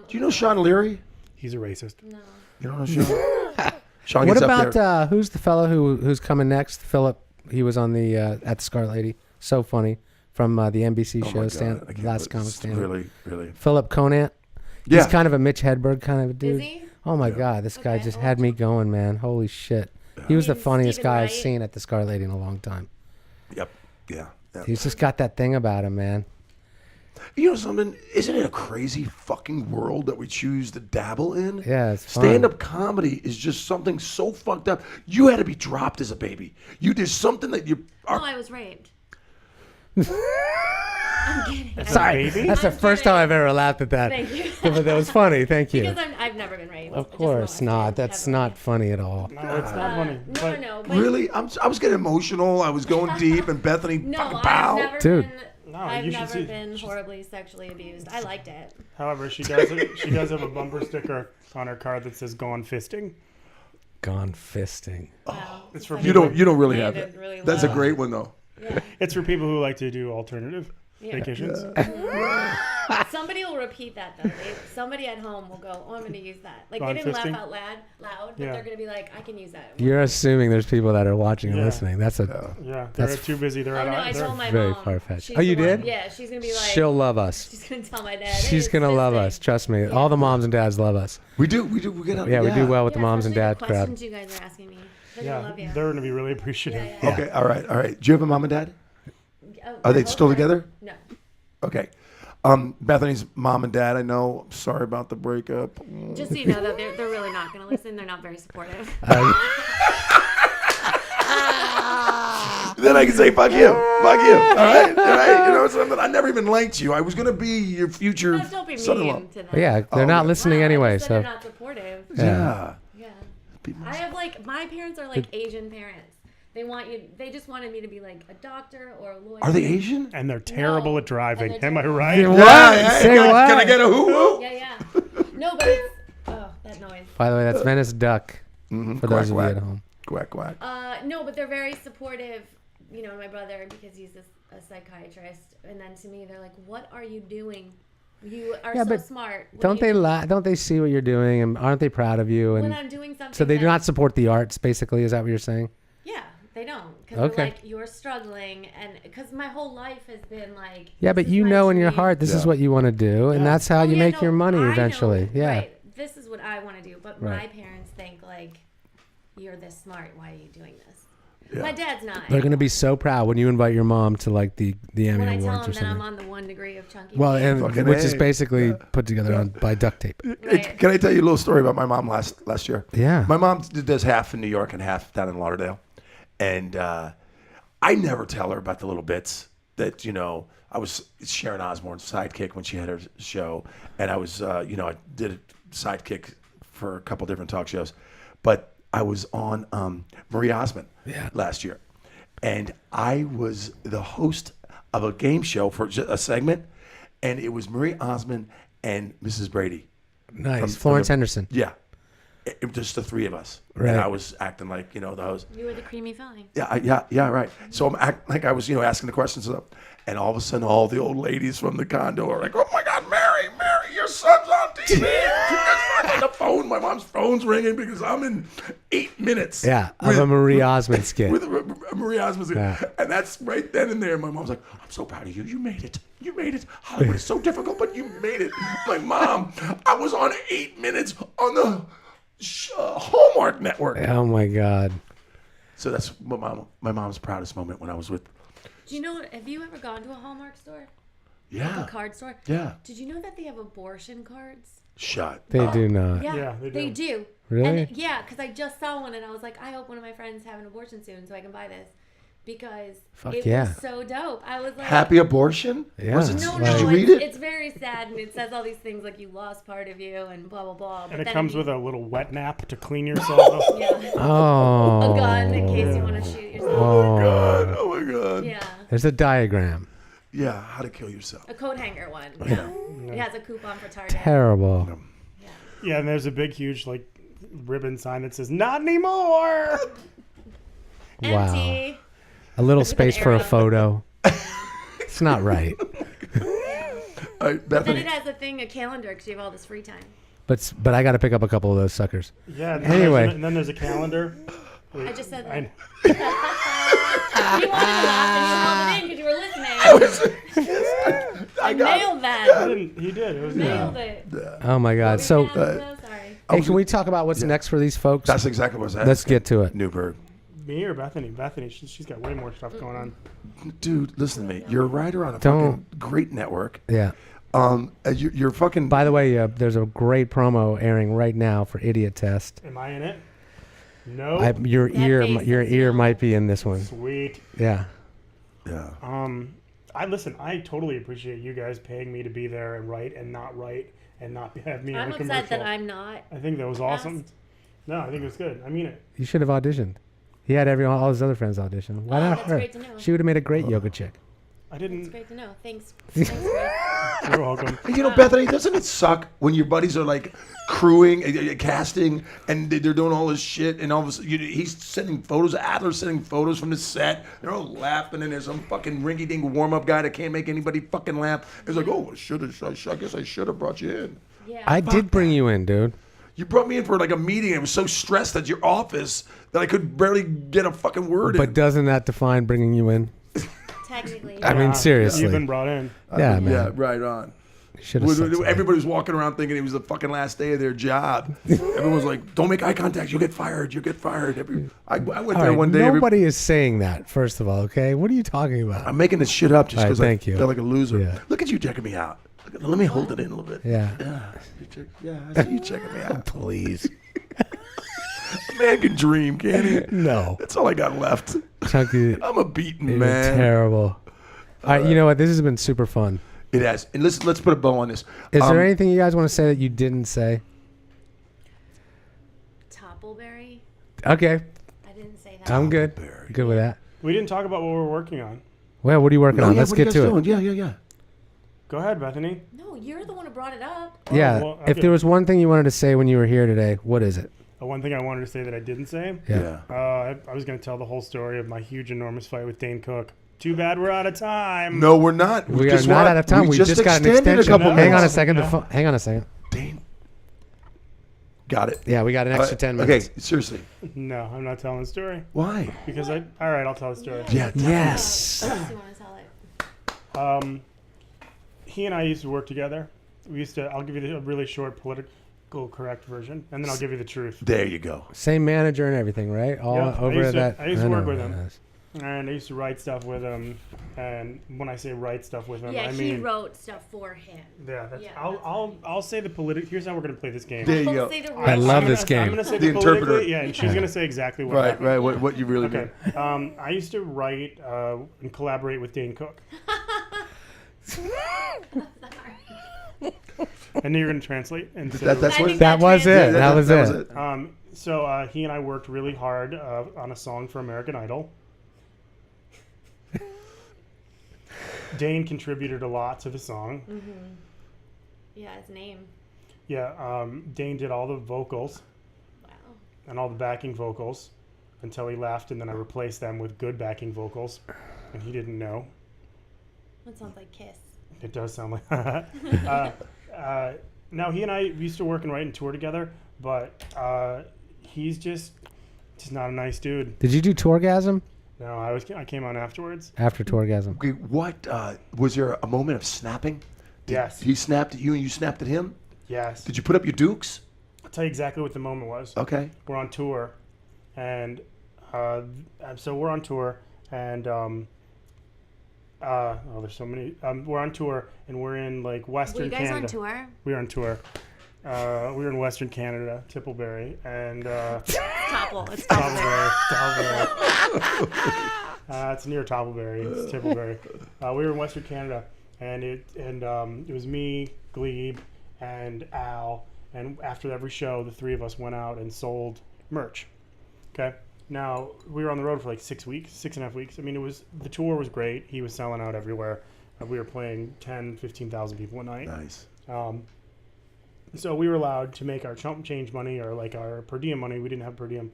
D: Do you know Sean Leary?
F: He's a racist.
G: No.
D: You don't know Sean? Sean
E: What
D: gets up there.
E: about who's the fellow who's coming next? Philip. He was on the at the Scarlet Lady. So funny from the NBC
D: Oh my
E: show
D: God,
E: stand
D: I can't
E: last
D: believe-
E: comic
D: it's
E: stand.
D: Really.
E: Philip Conant.
D: Yeah.
E: He's kind of a Mitch Hedberg kind of a dude.
G: Is he?
E: Oh my God, this guy
G: Okay,
E: just
G: I'll
E: had
G: watch
E: me
G: him.
E: going, man. Holy shit. He was the
G: And
E: funniest
G: Stephen
E: guy I've
G: Wright.
E: seen at the Scarlet Lady in a long time.
D: Yep. Yeah.
E: He's just got that thing about him, man.
D: You know something? Isn't it a crazy fucking world that we choose to dabble in?
E: Yeah, it's fun.
D: Stand-up comedy is just something so fucked up. You had to be dropped as a baby. You did something that you are.
G: No, I was raped. I'm kidding.
E: Sorry,
F: baby?
E: that's the
G: I'm
E: first
G: kidding.
E: time I've ever laughed at that.
G: Thank you.
E: But that was funny. Thank you.
G: Because I've never been raped.
E: Of
G: Just
E: course
G: molested,
E: not. That's
G: never.
E: not funny at all.
F: No, it's not funny. But
G: No, but
D: Really? I was getting emotional. I was going deep, and Bethany
G: no,
D: fucking
G: I've
D: pow.
G: never
E: Dude.
G: been.
F: No,
G: I've
F: you should
G: never
F: see-
G: been horribly sexually abused. I liked it.
F: however, she does have a bumper sticker on her car that says "Gone Fisting."
E: Gone fisting.
G: Wow.
F: It's for
D: You don't really have
G: Landed
D: that.
G: really
D: That's a
G: low.
D: great one though.
G: Yeah.
F: It's for people who like to do alternative. vacations.
G: Somebody will repeat that though. Somebody at home will go, "Oh, I'm going to use that." Like
F: Gone
G: they didn't
F: fisting?
G: laugh out loud, but
F: Yeah.
G: they're going to be like, "I can use that."
E: You're assuming there's people that are watching and
F: Yeah.
E: listening. That's a
F: Yeah, they're
E: That's
F: too busy. They're
G: Oh
F: at
G: no, I
F: they're-
G: told my
E: very
G: mom.
E: far-fetched.
G: She's
E: Oh, you
G: the one-
E: did?
G: Yeah, she's going to be like,
E: she'll love us.
G: she's going to tell my dad.
E: She's
G: "Hey,
E: gonna
G: it's
E: love
G: fisting."
E: us. Trust me. All the moms and dads love us.
D: We do. We get out.
E: Yeah, we do well with the
G: Yeah,
E: moms and
G: especially
E: dad
G: the
E: crowd.
G: questions you guys are asking me. They're going to love you.
F: they're going to be really appreciative.
G: Yeah, yeah.
D: Okay. All right. Do you have a mom and dad?
G: Oh,
D: Are they
G: both
D: still
G: are-
D: together?
G: No.
D: Okay. Bethany's mom and dad. I know. I'm sorry about the breakup.
G: Just so you know, though, they're really not going to listen. They're not very supportive.
D: Then I can say fuck you. Fuck you. All right. You know something? I never even liked you. I was gonna be your future
G: No, don't be
D: son-in-law.
G: mean to them.
E: Yeah, they're not
D: yeah.
E: listening
G: Wow,
E: anyway.
G: I just said
E: So
G: they're not supportive.
D: Yeah.
G: Yeah.
D: Be more-
G: I have my parents are like Asian parents. They just wanted me to be like a doctor or a lawyer.
D: Are they Asian?
F: And they're terrible
G: No.
F: at driving.
G: And they're
F: Am I
G: terrible.
F: right?
E: What?
D: Yeah,
E: Say
D: can,
E: what?
D: can I get a hoo-hoo?
G: Yeah. No, but it's, oh, that noise.
E: By the way, that's Venice Duck
D: Mhm.
E: for
D: Quack,
E: those of you
D: quack.
E: at home.
D: Quack, quack.
G: No, but they're very supportive. You know, my brother, because he's a psychiatrist, and then to me, they're like, "What are you doing? You are
E: Yeah,
G: so
E: but
G: smart. What
E: Don't
G: are you
E: they don't they see what you're doing and aren't they proud of you?
G: When
E: And
G: I'm doing something,
E: so they do
G: that-
E: not support the arts. Basically, is that what you're saying?
G: Yeah, they don't. Because
E: Okay.
G: they're like, you're struggling, and because my whole life has been like.
E: Yeah,
G: this
E: but
G: is
E: you
G: my
E: know in your
G: dream.
E: heart this is
D: Yeah.
E: what you want to do, and
F: Yeah.
E: that's how
G: Oh,
E: you
G: yeah,
E: make
G: no,
E: your money
G: I know,
E: eventually. Yeah.
G: Right. This is what I want to do, but my
E: Right.
G: parents think like, you're this smart. Why are you doing this?
D: Yeah.
G: My dad's not.
E: They're gonna be so proud when you invite your mom to like the Emmy
G: when I tell
E: Awards or
G: him that I'm
E: something.
G: on the 1 degree of chunky.
E: Well,
G: meat.
E: and
D: Fucking
E: which is
D: A.
E: basically put together by duct tape.
G: Right.
D: Can I tell you a little story about my mom last year?
E: Yeah.
D: My mom does half in New York and half down in Lauderdale. And I never tell her about the little bits that, I was Sharon Osbourne's sidekick when she had her show. And I was, I did a sidekick for a couple different talk shows. But I was on Marie Osmond last year. And I was the host of a game show for a segment. And it was Marie Osmond and Mrs. Brady.
E: Nice.
D: From
E: Florence
D: the-
E: Henderson.
D: Yeah. It was just the three of us.
E: Right.
D: And I was acting like, the host.
G: You were the creamy filling.
D: Yeah, right. So I'm acting like I was, asking the questions. And all of a sudden, all the old ladies from the condo are like, oh my God, Mary, your son's on TV. On the phone, my mom's phone's ringing because I'm in 8 minutes.
E: Yeah, of a Marie Osmond skit.
D: With Marie Osmond.
E: Yeah.
D: And that's right then and there. My mom's like, I'm so proud of you. You made it. Hollywood is so difficult, but you made it. I'm like, Mom, I was on 8 minutes on the Hallmark Network.
E: Oh my God.
D: So that's my mom's proudest moment when I was with.
G: Do you know? Have you ever gone to a Hallmark store?
D: Yeah.
G: A card store?
D: Yeah.
G: Did you know that they have abortion cards?
D: Shut.
E: They do not.
G: Yeah,
F: they
G: they
F: do.
G: do.
E: Really?
G: And yeah, because I just saw one and I was like, I hope one of my friends have an abortion soon so I can buy this. Because
E: Fuck
G: it
E: yeah.
G: was so dope. I was like,
D: Happy abortion?
E: Yeah.
D: Was it,
G: No,
D: did
G: no,
D: you read
G: it's,
D: it?
G: it's very sad and it says all these things like you lost part of you and blah blah blah.
F: And it
G: then
F: comes
G: you-
F: with a little wet nap to clean yourself.
G: yeah,
E: Oh.
G: a gun in case you want to shoot yourself.
E: Oh.
D: Oh my God.
G: Yeah,
E: There's a diagram.
D: Yeah, how to kill yourself.
G: a coat hanger one.
D: Yeah.
G: It has a coupon for Target.
E: Terrible.
F: Yeah, and there's a big, huge, ribbon sign that says, not anymore!
E: Wow.
G: Empty.
E: A little
G: With an
E: space for a
G: arrow.
E: photo. It's not right.
D: All right,
G: Then
D: Bethany.
G: it has a calendar because you have all this free time.
E: But I got to pick up a couple of those suckers.
F: Yeah,
E: Anyway.
F: and then there's a calendar.
G: I just said that.
F: I-
G: You wanted to laugh and you held it in because you were listening.
D: I got it.
G: Nailed that.
F: He did. It was
G: Nailed it.
E: Oh my God. So,
G: I'm so sorry.
E: hey, can we talk about what's next for these folks?
D: That's exactly what I was asking.
E: Let's get to it.
D: Newberg.
F: Me or Bethany? Bethany, she's got way more stuff going on.
D: Dude, listen to me. You're a writer on a
E: Don't-
D: fucking great network.
E: Yeah.
D: You're fucking.
E: By the way, there's a great promo airing right now for Idiotest.
F: Am I in it? No.
E: Your
G: That
E: ear,
G: face
E: your
G: is
E: ear
G: no.
E: might be in this one.
F: Sweet.
E: Yeah.
D: Yeah.
F: I totally appreciate you guys paying me to be there and write and not have me in
G: I'm
F: a commercial.
G: upset that I'm not.
F: I think that was awesome.
G: asked.
F: No, I think it was good. I mean it.
E: You should have auditioned. He had all his other friends audition. Why
G: Oh,
E: not
G: that's
E: her?
G: great to know.
E: She would have made a great yoga chick.
F: I
G: It's
F: didn't.
G: great to know. Thanks. Thanks, Chris.
F: You're welcome.
D: You know, Bethany, doesn't it suck when your buddies are like crewing, casting, and they're doing all this shit, and all of a sudden he's sending photos, Adler's sending photos from the set, they're all laughing, and there's some fucking rinky-dink warm-up guy that can't make anybody fucking laugh. It's like, oh, I guess I should have brought you in.
G: Yeah.
E: I did bring you in, dude.
D: You brought me in for like a meeting. I was so stressed at your office that I could barely get a fucking word in.
E: But doesn't that define bringing you in?
G: Technically.
E: I mean, seriously.
F: You've been brought in.
E: Yeah, man.
D: Yeah, right on. Everybody was walking around thinking it was the fucking last day of their job. Everyone was like, don't make eye contact. You'll get fired. You'll get fired. I went there one day.
E: Nobody is saying that, first of all, okay? What are you talking about?
D: I'm making this shit up just because I
E: you.
D: feel like a loser.
E: Yeah.
D: Look at you checking me out. Let me hold it in a little bit.
E: Yeah.
D: Yeah, I see you checking me out.
E: Please.
D: A man can dream, can't he?
E: No.
D: That's all I got left.
E: Chunky,
D: I'm a beaten
E: you're
D: man.
E: terrible. All right, you know what? This has been super fun.
D: It has. And let's put a bow on this.
E: Is there anything you guys want to say that you didn't say?
G: Toppleberry.
E: Okay.
G: I didn't say that.
E: I'm good. Good with that.
F: We didn't talk about what we're working on.
E: Well, what are you working on? Let's get to it.
D: Yeah.
F: Go ahead, Bethany.
G: No, you're the one who brought it up.
E: Yeah.
F: well,
E: If
F: okay.
E: there was one thing you wanted to say when you were here today, what is it?
F: One thing I wanted to say that I didn't say.
E: Yeah.
F: I was going to tell the whole story of my huge, enormous fight with Dane Cook. Too bad we're out of time.
D: No, we're not.
E: We are
D: Guess
E: not
D: what?
E: out of time. We just got an
D: extended
E: extension.
D: a couple
E: Hang on a
D: minutes.
E: second.
F: No.
E: Hang on a second.
D: Dane. Got it.
E: Yeah, we got an extra 10 minutes.
D: Okay, seriously.
F: No, I'm not telling the story.
D: Why?
F: Because all right, I'll tell the story.
D: Yeah.
E: Yes.
G: Do you want to tell it?
F: He and I used to work together. I'll give you a really short political correct version, and then I'll give you the truth.
D: There you go.
E: Same manager and everything, right? All
F: Yeah,
E: over that.
F: I used to work
E: know.
F: with him. And I used to write stuff with him. And when I say write stuff with him,
G: Yeah,
F: I
G: he
F: mean,
G: wrote stuff for him.
F: yeah, that's,
G: Yeah,
F: I'll say the political. Here's how we're gonna play this game.
D: There you
G: Don't
D: go.
G: say the
E: I
G: right
E: love
G: word.
E: this game.
F: I'm gonna say
D: The
F: the politically,
D: interpreter.
F: yeah, and she's gonna say exactly what
D: Right,
F: happened.
D: right. What you really
F: Okay.
D: mean.
F: I used to write and collaborate with Dane Cook. And then you're gonna translate and say,
D: That's
G: I
D: what.
G: think
E: That was it.
D: Yeah,
E: That was
D: that
E: it.
F: So he and I worked really hard on a song for American Idol. Dane contributed a lot to the song.
G: Yeah, his name.
F: Yeah, Dane did all the vocals
G: Wow.
F: and all the backing vocals until he left, and then I replaced them with good backing vocals, and he didn't know.
G: That sounds like Kiss.
F: It does sound like that. Now, he and I used to work and write and tour together, but he's just not a nice dude.
E: Did you do Tourgasm?
F: No, I came on afterwards.
E: After Tourgasm.
D: Okay, what was there a moment of snapping?
F: Yes.
D: He snapped at you and you snapped at him?
F: Yes.
D: Did you put up your dukes?
F: I'll tell you exactly what the moment was.
D: Okay.
F: We're on tour, and so we're on tour, and there's so many. We're on tour, and we're in like Western
G: Were you guys
F: Canada.
G: on tour?
F: We were on tour. We were in Western Canada, Tippleberry, and
G: Topple. It's Toppleberry.
F: Toppleberry. It's near Toppleberry. It's Tippleberry. We were in Western Canada, and it was me, Glebe, and Al. And after every show, the three of us went out and sold merch. Okay. Now we were on the road for like 6 weeks, 6.5 weeks. I mean, the tour was great. He was selling out everywhere. We were playing 10,000, 15,000 people a night.
D: Nice.
F: So we were allowed to make our chump change money or like our per diem money. We didn't have per diem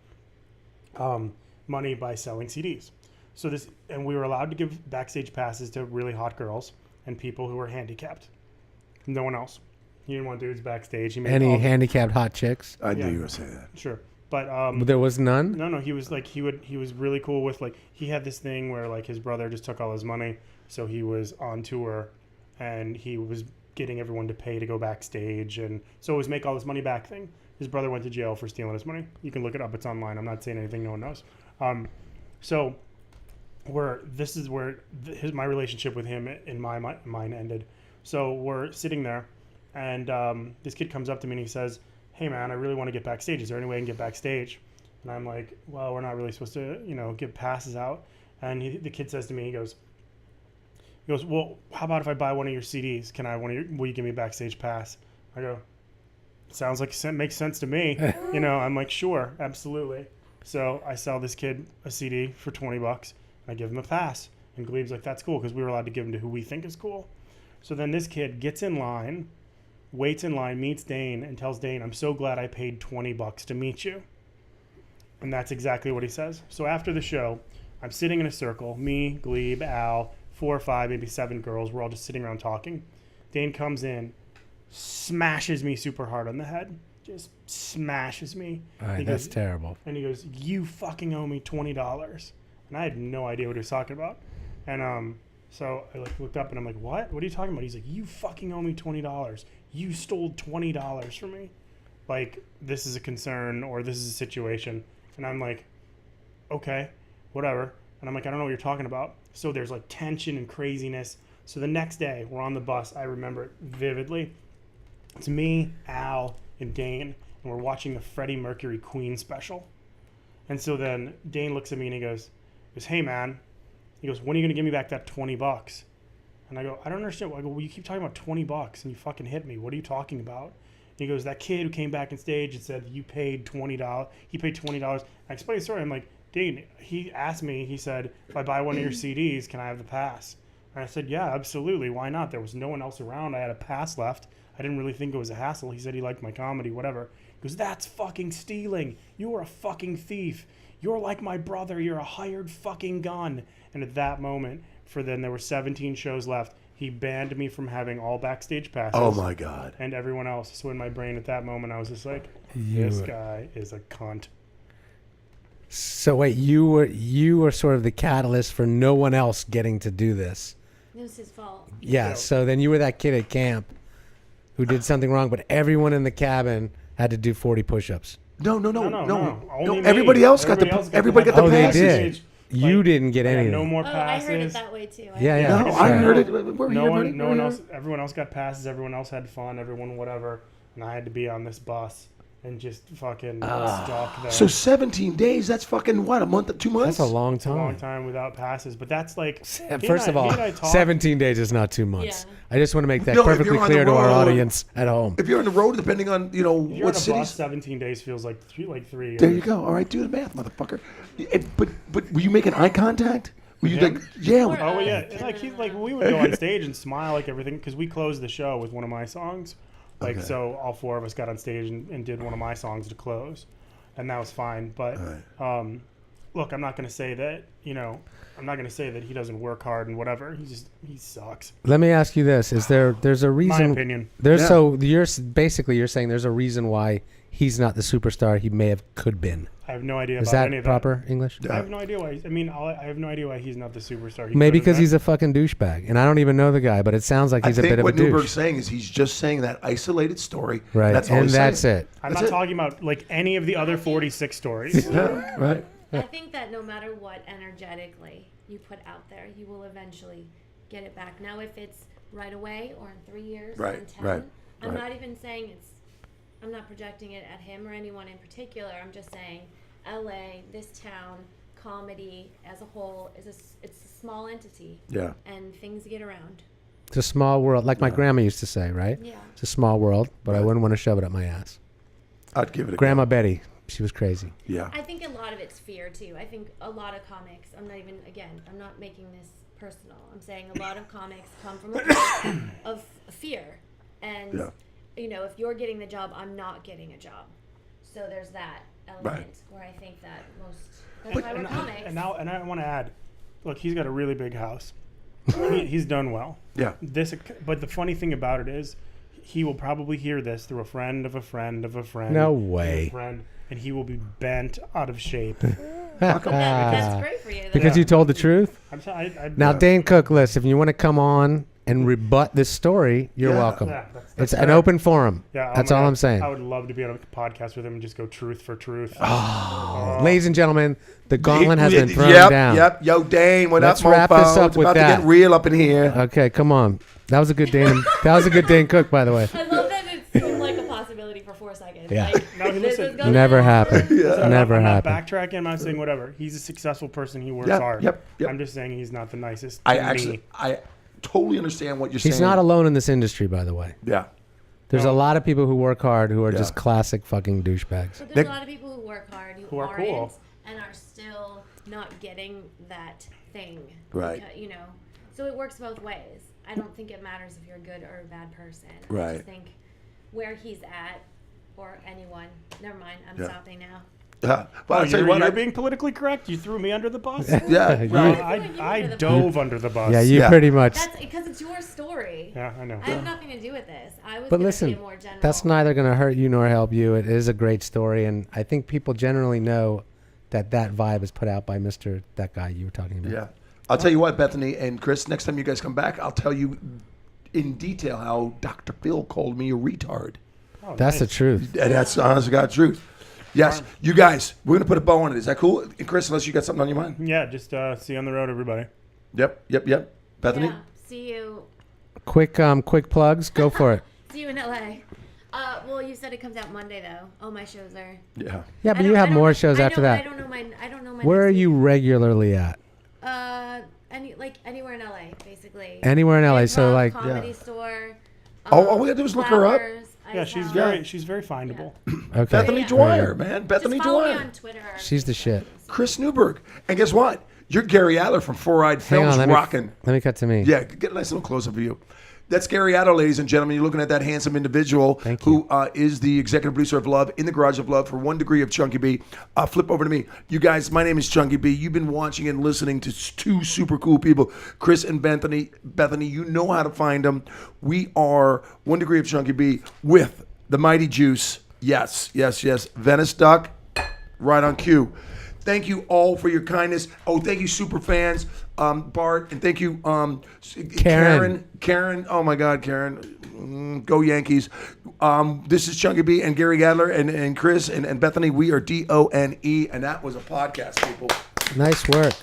F: money by selling CDs. And we were allowed to give backstage passes to really hot girls and people who were handicapped. No one else. He didn't want dudes backstage. He made
E: Any
F: all-
E: handicapped hot chicks?
D: I knew
F: Yeah.
D: you were going to say that.
F: Sure, but
E: There was none?
F: no, he was like he was really cool with like he had this thing where like his brother just took all his money, so he was on tour, and he was getting everyone to pay to go backstage, and so it was make all this money back thing. His brother went to jail for stealing his money. You can look it up; it's online. I'm not saying anything no one knows. So this is where my relationship with him in mine ended. So we're sitting there, and this kid comes up to me and he says, "Hey man, I really want to get backstage. Is there any way I can get backstage?" And I'm like, "Well, we're not really supposed to, get passes out." And the kid says to me, he goes, "Well, how about if I buy one of your CDs? Will you give me a backstage pass?" I go, "Sounds like it makes sense to me." I'm like, "Sure, absolutely." So I sell this kid a CD for $20. And I give him a pass. And Glebe's like, "That's cool," because we were allowed to give him to who we think is cool. So then this kid gets in line, waits in line, meets Dane, and tells Dane, "I'm so glad I paid $20 to meet you." And that's exactly what he says. So after the show, I'm sitting in a circle, me, Glebe, Al, 4 or 5, maybe 7 girls. We're all just sitting around talking. Dane comes in, smashes me super hard on the head. Just smashes me.
E: All right, that's terrible.
F: And he goes, "You fucking owe me $20. And I had no idea what he was talking about. And so I looked up and I'm like, "What? What are you talking about?" He's like, "You fucking owe me $20. You stole $20 from me. Like, this is a concern or this is a situation." And I'm like, "Okay, whatever." And I'm like, "I don't know what you're talking about." So there's like tension and craziness. So the next day we're on the bus. I remember it vividly. It's me, Al, and Dane, and we're watching the Freddie Mercury Queen special. And so then Dane looks at me and he goes, "Hey man," he goes, "when are you gonna give me back that $20? And I go, "I don't understand." I go, "Well, you keep talking about $20 and you fucking hit me. What are you talking about?" And he goes, "That kid who came back on stage and said you paid $20. He paid $20. I explained the story. I'm like, "Dane," he asked me, he said, "If I buy one of your CDs, can I have the pass?" And I said, "Yeah, absolutely. Why not?" There was no one else around. I had a pass left. I didn't really think it was a hassle. He said he liked my comedy, whatever. He goes, "That's fucking stealing. You are a fucking thief. You're like my brother. You're a hired fucking gun." And at that moment, there were 17 shows left, he banned me from having all backstage passes.
D: Oh my God.
F: And everyone else. So in my brain at that moment, I was just like, this guy is a cunt.
E: So wait, you were sort of the catalyst for no one else getting to do this.
G: It was his fault.
E: Yeah. So then you were that kid at camp who did something wrong, but everyone in the cabin had to do 40 push-ups.
F: No.
D: Everybody else got the passes.
E: They did. You didn't get anything.
F: No more
G: Oh,
F: passes.
G: I heard it that way too.
E: Yeah.
D: No, I heard it.
F: No one else. Everyone else got passes. Everyone else had fun. Everyone whatever. And I had to be on this bus and just fucking stalk them.
D: So 17 days, that's fucking what, a month, 2 months?
E: That's a long time.
F: A long time without passes. But that's like...
E: First of all, 17 days is not 2 months.
G: Yeah.
E: I just want to make that perfectly clear to our audience at home.
D: If you're on the road, depending on,
F: if you're
D: what
F: on a
D: cities.
F: bus, 17 days feels like 3 years.
D: There you go. All right, do the math, motherfucker. But were you making eye contact? Were you like, yeah.
F: Oh, yeah. We would go on stage and smile like everything because we closed the show with one of my songs. So all 4 of us got on stage and did one of my songs to close, and that was fine. But look, I'm not going to say that I'm not going to say that he doesn't work hard and whatever. He sucks.
E: Let me ask you this: there's a reason?
F: My opinion.
E: So you're saying there's a reason why he's not the superstar he could been.
F: I have no idea
E: Is
F: about
E: that
F: any of
E: proper English?
F: I have no idea why. I have no idea why he's not the superstar.
E: Maybe because he's a fucking douchebag, and I don't even know the guy, but it sounds like he's a bit of a douche.
D: I think what Newberg's saying is he's just saying that isolated story.
E: Right,
D: that's all
E: that's it.
F: I'm not talking about like any of the other 46 stories.
D: Yeah, right.
G: I think that no matter what energetically you put out there, you will eventually get it back. Now, if it's right away or in 3 years or in 10, I'm not even saying I'm not projecting it at him or anyone in particular. I'm just saying LA, this town, comedy as a whole, it's a small entity.
D: Yeah.
G: And things get around.
E: It's a small world, like my grandma used to say, right?
G: Yeah.
E: It's a small world, but I wouldn't want to shove it up my ass.
D: I'd give it a
E: Grandma Betty, she was crazy.
D: Yeah.
G: I think a lot of it's fear too. I think a lot of comics, I'm not making this personal. I'm saying a lot of comics come from a place of fear. And if you're getting the job, I'm not getting a job. So there's that element where I think that that's why we're comics.
F: And I want to add, look, he's got a really big house. He's done well.
D: Yeah.
F: But the funny thing about it is, he will probably hear this through a friend of a friend of a friend.
E: No way.
F: And he will be bent out of shape.
G: That's great for you.
E: Because you told the truth? Now, Dane Cook, listen, if you want to come on and rebut this story, you're welcome.
F: Yeah,
E: it's an open forum. Yeah, that's all I'm saying.
F: I would love to be on a podcast with him and just go truth for truth.
E: Ladies and gentlemen, the gauntlet has been thrown down.
D: Yep. Yo, Dane,
E: let's wrap this up with
D: that. About to get real up in here.
E: Okay, come on. That was a good Dane. That was a good Dane Cook, by the way.
G: I love that it seemed like a possibility for 4 seconds.
E: Yeah.
G: Never
E: happened. Never happened.
F: I'm not backtracking. I'm not saying whatever. He's a successful person. He works hard.
D: Yep.
F: I'm just saying he's not the nicest.
D: I totally understand what you're saying.
E: He's not alone in this industry, by the way.
D: Yeah.
E: There's a lot of people who work hard who are just classic fucking douchebags.
G: But there's a lot of people who work hard who
F: are
G: aren't
F: cool
G: and are still not getting that thing.
D: Right.
G: Because, so it works both ways. I don't think it matters if you're a good or a bad person. I
D: Right.
G: just think where he's at, or anyone. Never mind. I'm
D: Yeah.
G: stopping now.
D: But I'll tell you what,
F: you're being politically correct. You threw me under the bus.
D: yeah,
F: Well,
D: right.
F: I dove under the bus.
E: Yeah, you
D: Yeah.
E: pretty much.
G: That's because it's your story.
F: Yeah, I know.
G: I have nothing to do with this. I was
E: But
G: gonna
E: listen,
G: be more general.
E: that's neither going to hurt you nor help you. It is a great story, and I think people generally know that vibe is put out by that guy you were talking about.
D: Yeah. I'll tell you what, Bethany and Chris, next time you guys come back, I'll tell you in detail how Dr. Phil called me a retard.
F: Oh,
E: That's the
F: nice.
E: truth.
D: And that's the honest to God truth. Yes, you guys, we're going to put a bow on it. Is that cool? And Chris, unless you got something on your mind.
F: Yeah, just see you on the road, everybody.
D: Yep. Bethany?
G: Yeah. See you.
E: Quick plugs. Go for it.
G: See you in LA. Well, you said it comes out Monday though. All my shows are.
D: Yeah.
E: Yeah, but you have more shows after that.
G: I don't know my.
E: Where are
G: next
E: you
G: week.
E: regularly at?
G: Anywhere in LA, basically.
E: Anywhere in LA, so
G: Improv,
E: like-
G: Comedy Store.
D: All we gotta do is look her up.
G: Flowers,
F: Yeah,
G: Ice
F: she's
G: House.
F: very findable.
E: Okay.
D: Bethany
G: Yeah.
D: Dwyer, man. Bethany
G: Just follow
D: Dwyer.
G: me on Twitter.
E: She's the shit.
D: Chris Newberg. And guess what? You're Gary Adler from Four Eyed
E: Hang
D: Films
E: on,
D: rocking.
E: let me cut to me.
D: Yeah, get a nice little close up of you. That's Gary Adler, ladies and gentlemen. You're looking at that handsome individual
E: Thank
D: who is the executive producer of Love in the Garage of Love for 1 Degree of Chunky B. Flip over to me. You guys, my name is Chunky B. You've been watching and listening to two super cool people, Chris and Bethany. Bethany, you know how to find them. We are 1 Degree of Chunky B with the Mighty Juice. Yes. Venice Duck, right on cue. Thank you all for your kindness. Oh, thank you, super fans, Bart, and thank you, Karen. Karen, oh my God, Karen, go Yankees. This is Chunky B and Gary Adler and Chris and Bethany. We are DONE, and that was a podcast, people.
E: Nice work.